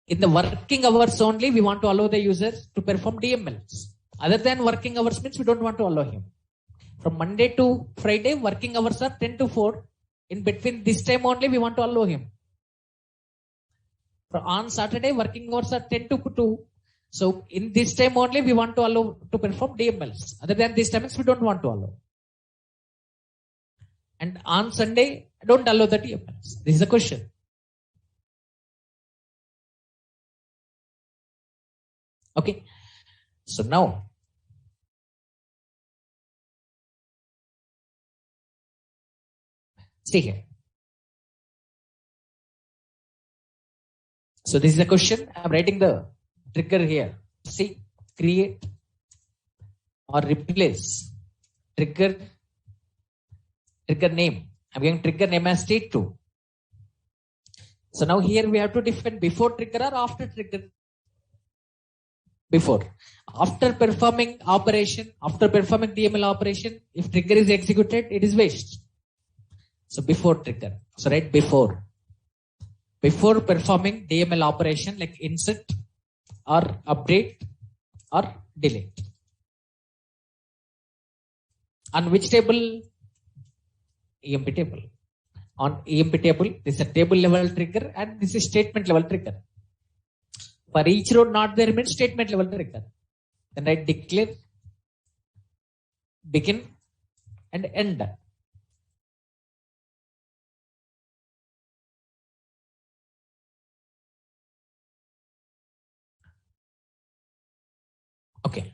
in the working hours only, we want to allow the users to perform DMLs. Other than working hours means we don't want to allow him. From Monday to Friday, working hours are 10 to 4. In between this time only, we want to allow him. On Saturday, working hours are 10 to 2. So in this time only, we want to allow to perform DMLs. Other than this time, we don't want to allow. And on Sunday, don't allow the DMLs. This is the question. Okay. So now, see here. So this is a question. I'm writing the trigger here. See, create or replace trigger name. I'm giving trigger name as state2. So now here we have to define before trigger or after trigger. Before. After performing DML operation, if trigger is executed, it is waste. So before trigger. So write before. Before performing DML operation like insert or update or delete. On which table? EMP table. On EMP table, this is a table level trigger and this is statement level trigger. For each row not there means statement level trigger. Then write declare, begin and end. Okay.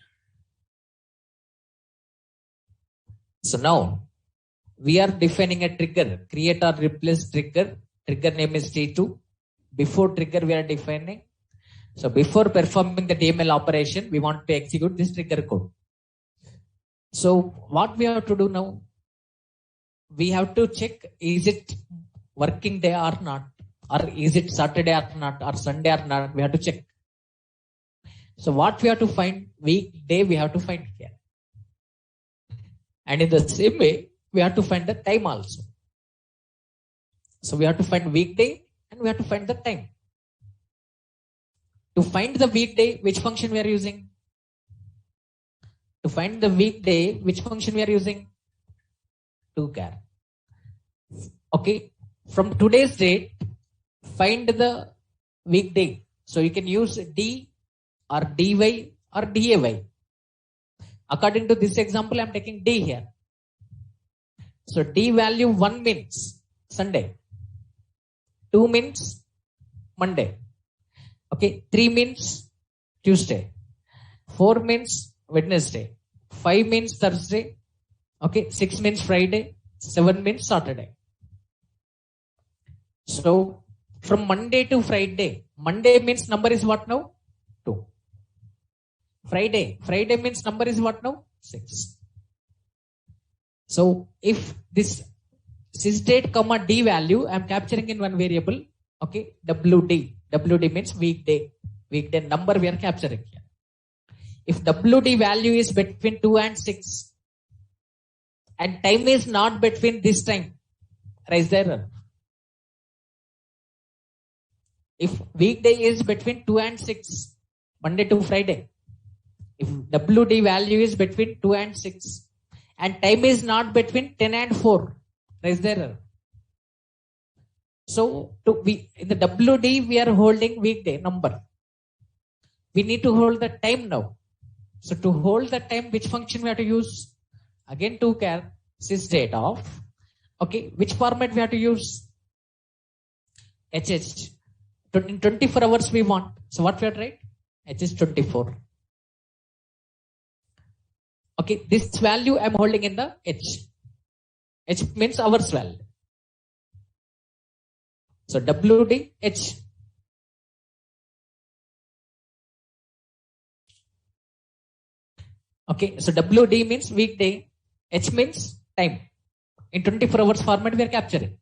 So now we are defining a trigger, create or replace trigger. Trigger name is T2. Before trigger we are defining. So before performing the DML operation, we want to execute this trigger code. So what we have to do now? We have to check, is it working day or not? Or is it Saturday or not? Or Sunday or not? We have to check. So what we have to find? Weekday we have to find here. And in the same way, we have to find the time also. So we have to find weekday and we have to find the time. To find the weekday, which function we are using? To find the weekday, which function we are using? toChar. Okay. From today's date, find the weekday. So you can use D or DY or DAY. According to this example, I am taking D here. So D value 1 means Sunday. 2 means Monday. Okay. 3 means Tuesday. 4 means Wednesday. 5 means Thursday. Okay. 6 means Friday. 7 means Saturday. So from Monday to Friday, Monday means number is what now? 2. Friday means number is what now? 6. So if this sysdate comma D value I am capturing in one variable, okay, WD means weekday number we are capturing here. If WD value is between 2 and 6 and time is not between this time, raise the error. If weekday is between 2 and 6, Monday to Friday, if WD value is between 2 and 6 and time is not between 10 and 4, raise the error. So in the WD we are holding weekday number. We need to hold the time now. So to hold the time, which function we have to use? Again toChar sysdate of. Okay, which format we have to use? HH. In 24 hours we want. So what we have to write? HH 24. Okay, this value I am holding in the H. H means hours value. So WD H. Okay, so WD means weekday, H means time. In 24 hours format we are capturing.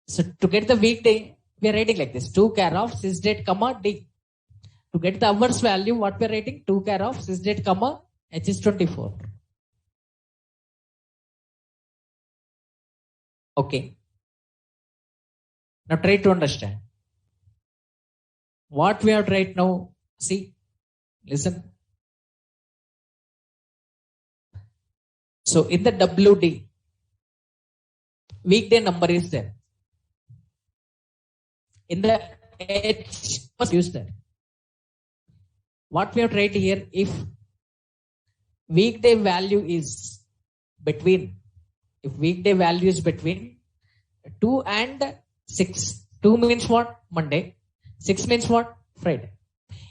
So to get the weekday, we are writing like this: toChar of sysdate comma D. To get the hours value, what we are writing? toChar of sysdate comma H is 24. Okay. Now try to understand. What we have to write now? See, listen. So in the WD, weekday number is there. In the H was used there. What we have to write here, if weekday value is between 2 and 6. 2 means what? Monday. 6 means what? Friday.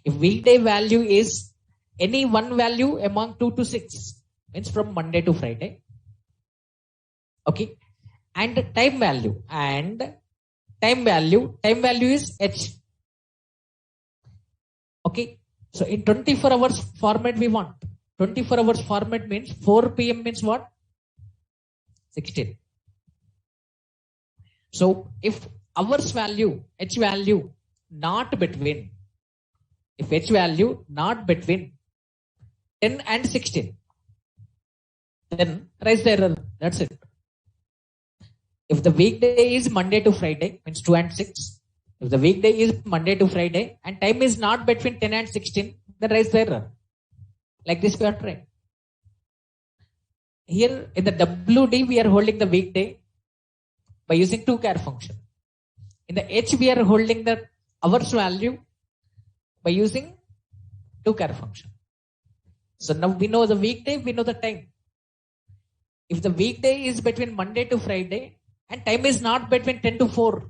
If weekday value is any one value among 2 to 6, means from Monday to Friday. Okay. And time value is H. Okay. So in 24 hours format we want. 24 hours format means 4 PM means what? 16. So if hours value, H value, not between, if H value not between 10 and 16, then raise the error. That's it. If the weekday is Monday to Friday, means 2 and 6. If the weekday is Monday to Friday and time is not between 10 and 16, then raise the error. Like this we are trying. Here in the WD, we are holding the weekday by using to-char function. In the H, we are holding the hours value by using to-char function. So now we know the weekday, we know the time. If the weekday is between Monday to Friday and time is not between 10 to 4,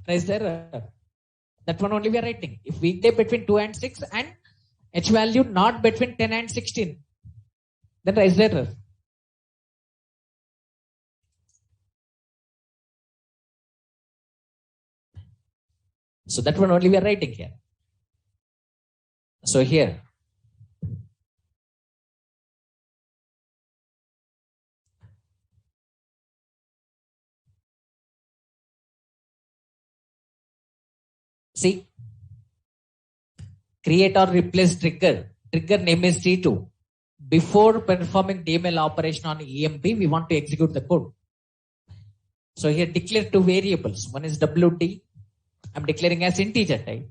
raise the error. That one only we are writing. If weekday between 2 and 6 and H value not between 10 and 16, then raise the error. So that one only we are writing here. So here, see, create or replace trigger. Trigger name is T2. Before performing DML operation on EMP, we want to execute the code. So here declare two variables. One is WD. I'm declaring as integer type.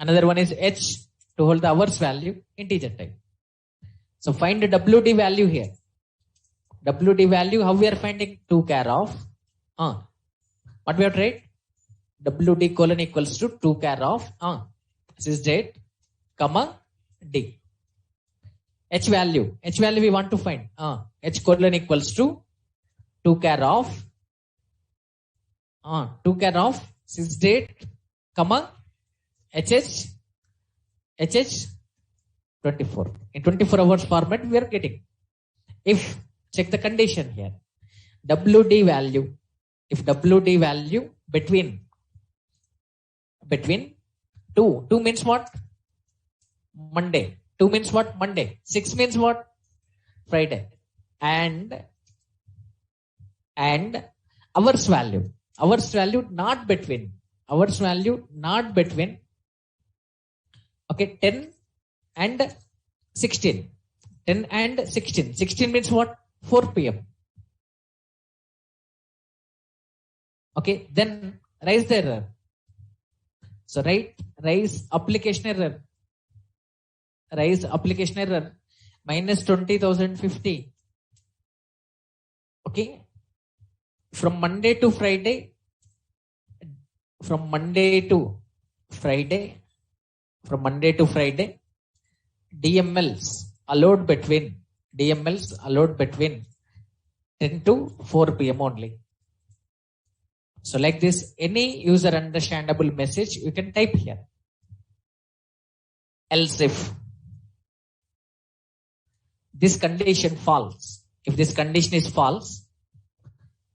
Another one is H to hold the hours value, integer type. So find the WD value here. WD value, how we are finding? To-char of. What we have tried? WD colon equals to to-char of sysdate, comma, D. H value we want to find. H colon equals to to-char of sysdate, comma, HH 24. In 24 hours format we are getting. If, check the condition here. WD value, if WD value between 2 means what? Monday. 2 means what? Monday. 6 means what? Friday. And hours value not between, okay, 10 and 16. 10 and 16. 16 means what? 4 p.m. Okay, then raise the error. So raise application error. Minus 20,050. Okay. From Monday to Friday, DMLs allowed between 10 to 4 p.m. only. So like this, any user understandable message you can type here. Else if this condition false, if this condition is false,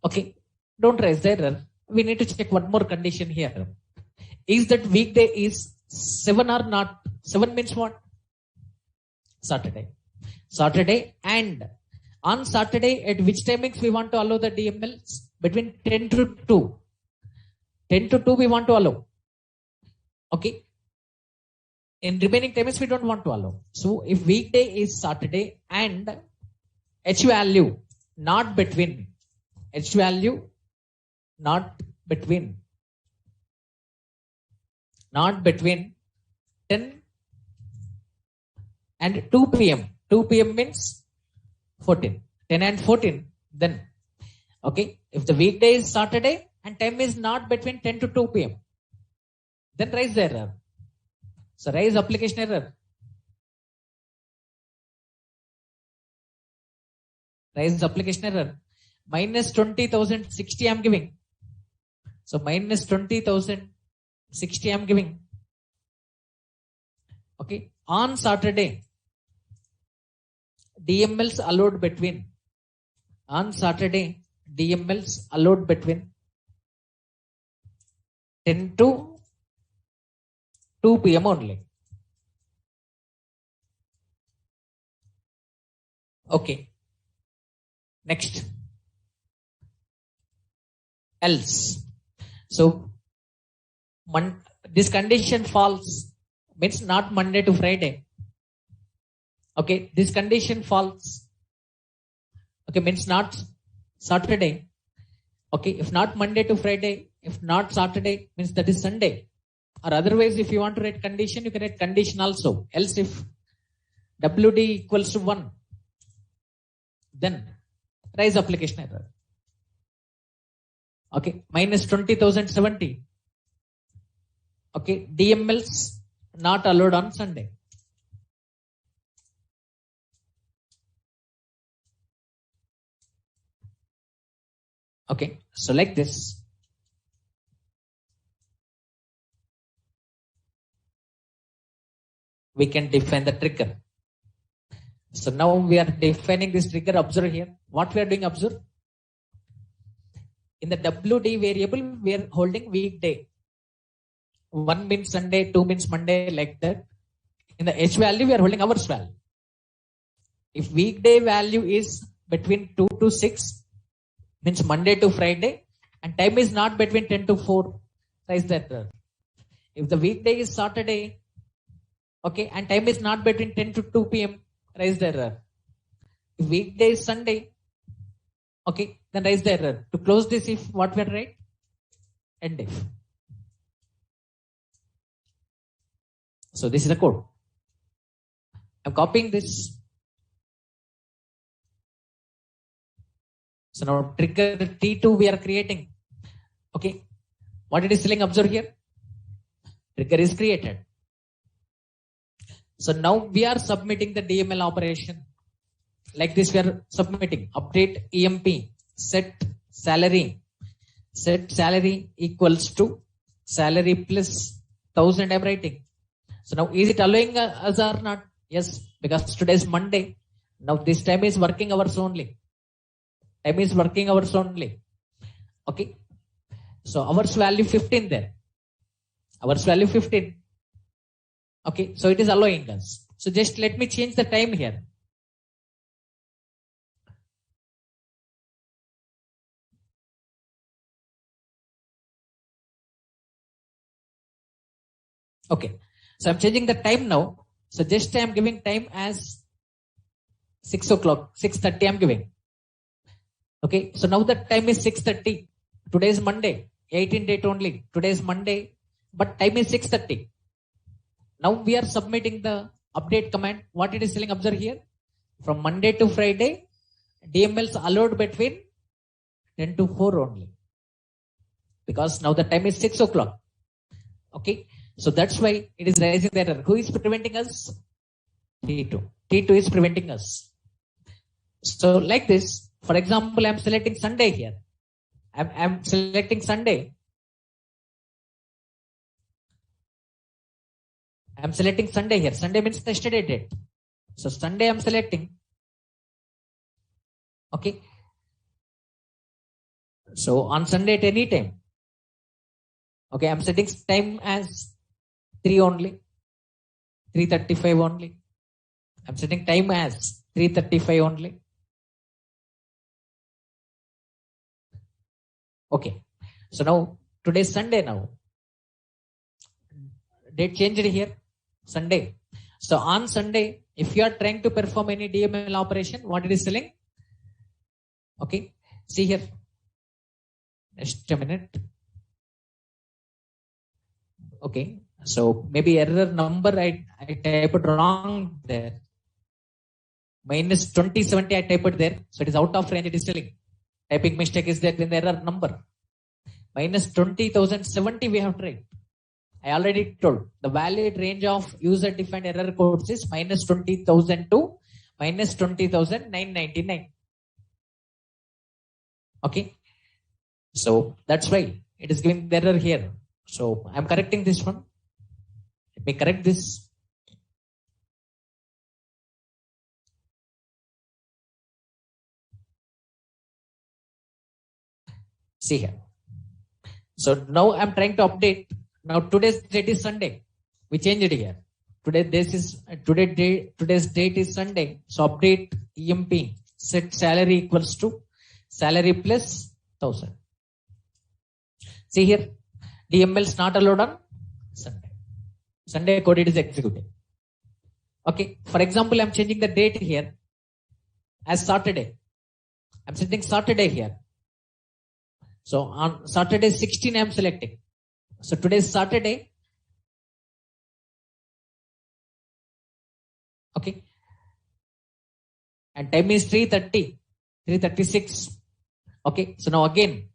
okay, don't raise the error. We need to check one more condition here. Is that weekday is 7 or not? 7 means what? Saturday. And on Saturday, at which timings we want to allow the DMLs? Between 10 to 2. 10 to 2 we want to allow. Okay. In remaining timings we don't want to allow. So if weekday is Saturday and H value not between 10 and 2 p.m. 2 p.m. means 14. 10 and 14. Then, okay, if the weekday is Saturday and time is not between 10 to 2 p.m., then raise the error. So raise application error. Minus 20,060 I'm giving. So minus 20,060 I'm giving. Okay. On Saturday, DMLs allowed between 10 to 2 p.m. only. Okay. Next. Else. So this condition false means not Monday to Friday. Okay, this condition false. Okay, means not Saturday. Okay, if not Monday to Friday, if not Saturday, means that is Sunday. Or otherwise, if you want to write condition, you can write condition also. Else if WD equals to 1, then rise application error. Okay, minus 20,070. Okay, DMLs not allowed on Sunday. Okay, so like this. We can define the trigger. So now we are defining this trigger. Observe here. What we are doing, observe. In the WD variable, we are holding weekday. 1 means Sunday, 2 means Monday, like that. In the H value, we are holding hours value. If weekday value is between 2 to 6, means Monday to Friday, and time is not between 10 to 4, raise the error. If the weekday is Saturday, okay, and time is not between 10 to 2 p.m., raise the error. If weekday is Sunday, okay, then raise the error. To close this, if what we are right, end if. So this is the code. I'm copying this. So now trigger T2 we are creating. Okay. What it is telling, observe here. Trigger is created. So now we are submitting the DML operation. Like this we are submitting. Update EMP. Set salary. Set salary equals to salary plus 1000 I'm writing. So now is it allowing us or not? Yes, because today is Monday. Now this time is working hours only. Time is working hours only. Okay. So hours value 15 there. Hours value 15. Okay. So it is allowing us. So just let me change the time here. Okay. So I'm changing the time now. So just I'm giving time as 6 o'clock, 6:30 I'm giving. Okay. So now the time is 6:30. Today is Monday, 18 date only. Today is Monday, but time is 6:30. Now we are submitting the update command. What it is telling, observe here. From Monday to Friday, DMLs allowed between 10 to 4 only. Because now the time is 6 o'clock. Okay. So that's why it is raising the error. Who is preventing us? T2. T2 is preventing us. So like this, for example, I'm selecting Sunday here. I'm selecting Sunday. I'm selecting Sunday here. Sunday means yesterday date. So Sunday I'm selecting. Okay. So on Sunday at any time. Okay, I'm setting time as 3 only. 3:35 only. I'm setting time as 3:35 only. Okay. So now today is Sunday now. Date changed here. Sunday. So on Sunday, if you are trying to perform any DML operation, what it is telling? Okay. See here. Just a minute. Okay. So maybe error number I typed wrong there. Minus 2070 I typed there. So it is out of range, it is telling. Typing mistake is there in the error number. Minus 20,070 we have tried. I already told the valid range of user defined error codes is minus 20,000 to minus 20,999. Okay. So that's why it is giving the error here. So I'm correcting this one. Let me correct this. See here. So now I'm trying to update. Now today's date is Sunday. We changed it here. Today's date is Sunday. So update EMP. Set salary equals to salary plus 1000. See here. DML is not allowed on Sunday. Sunday code it is executed. Okay. For example, I'm changing the date here as Saturday. I'm setting Saturday here. So on Saturday 16, I'm selecting. So today is Saturday. Okay. And time is 3:30, 3:36. Okay. So now again,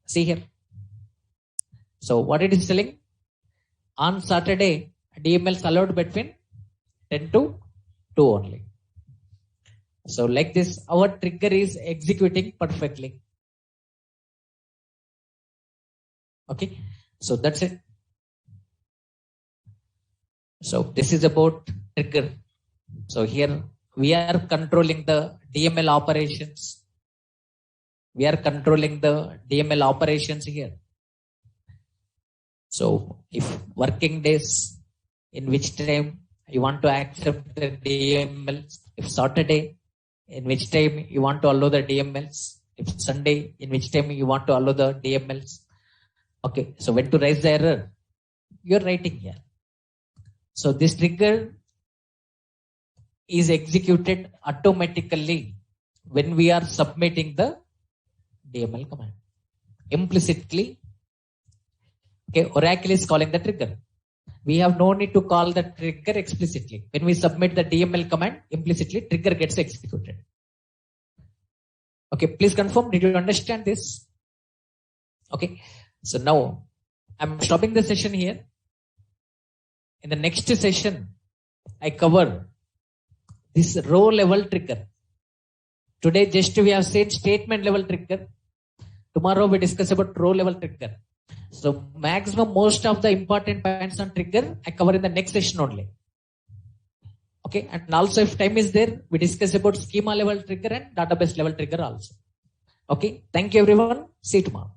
see here. So what it is telling? On Saturday, DML is allowed between 10 to 2 only. So like this, our trigger is executing perfectly. Okay. So that's it. So this is about trigger. So here we are controlling the DML operations. We are controlling the DML operations here. So if working days, in which time you want to accept the DMLs, if Saturday, in which time you want to allow the DMLs, if Sunday, in which time you want to allow the DMLs. Okay, so when to raise the error, you're writing here. So this trigger is executed automatically when we are submitting the DML command. Implicitly, okay, Oracle is calling the trigger. We have no need to call the trigger explicitly. When we submit the DML command, implicitly trigger gets executed. Okay, please confirm. Did you understand this? Okay, so now I'm stopping the session here. In the next session, I cover this row level trigger. Today, just we have seen statement level trigger. Tomorrow, we discuss about row level trigger. So maximum, most of the important points on trigger, I cover in the next session only. Okay. And also if time is there, we discuss about schema level trigger and database level trigger also. Okay. Thank you everyone. See you tomorrow.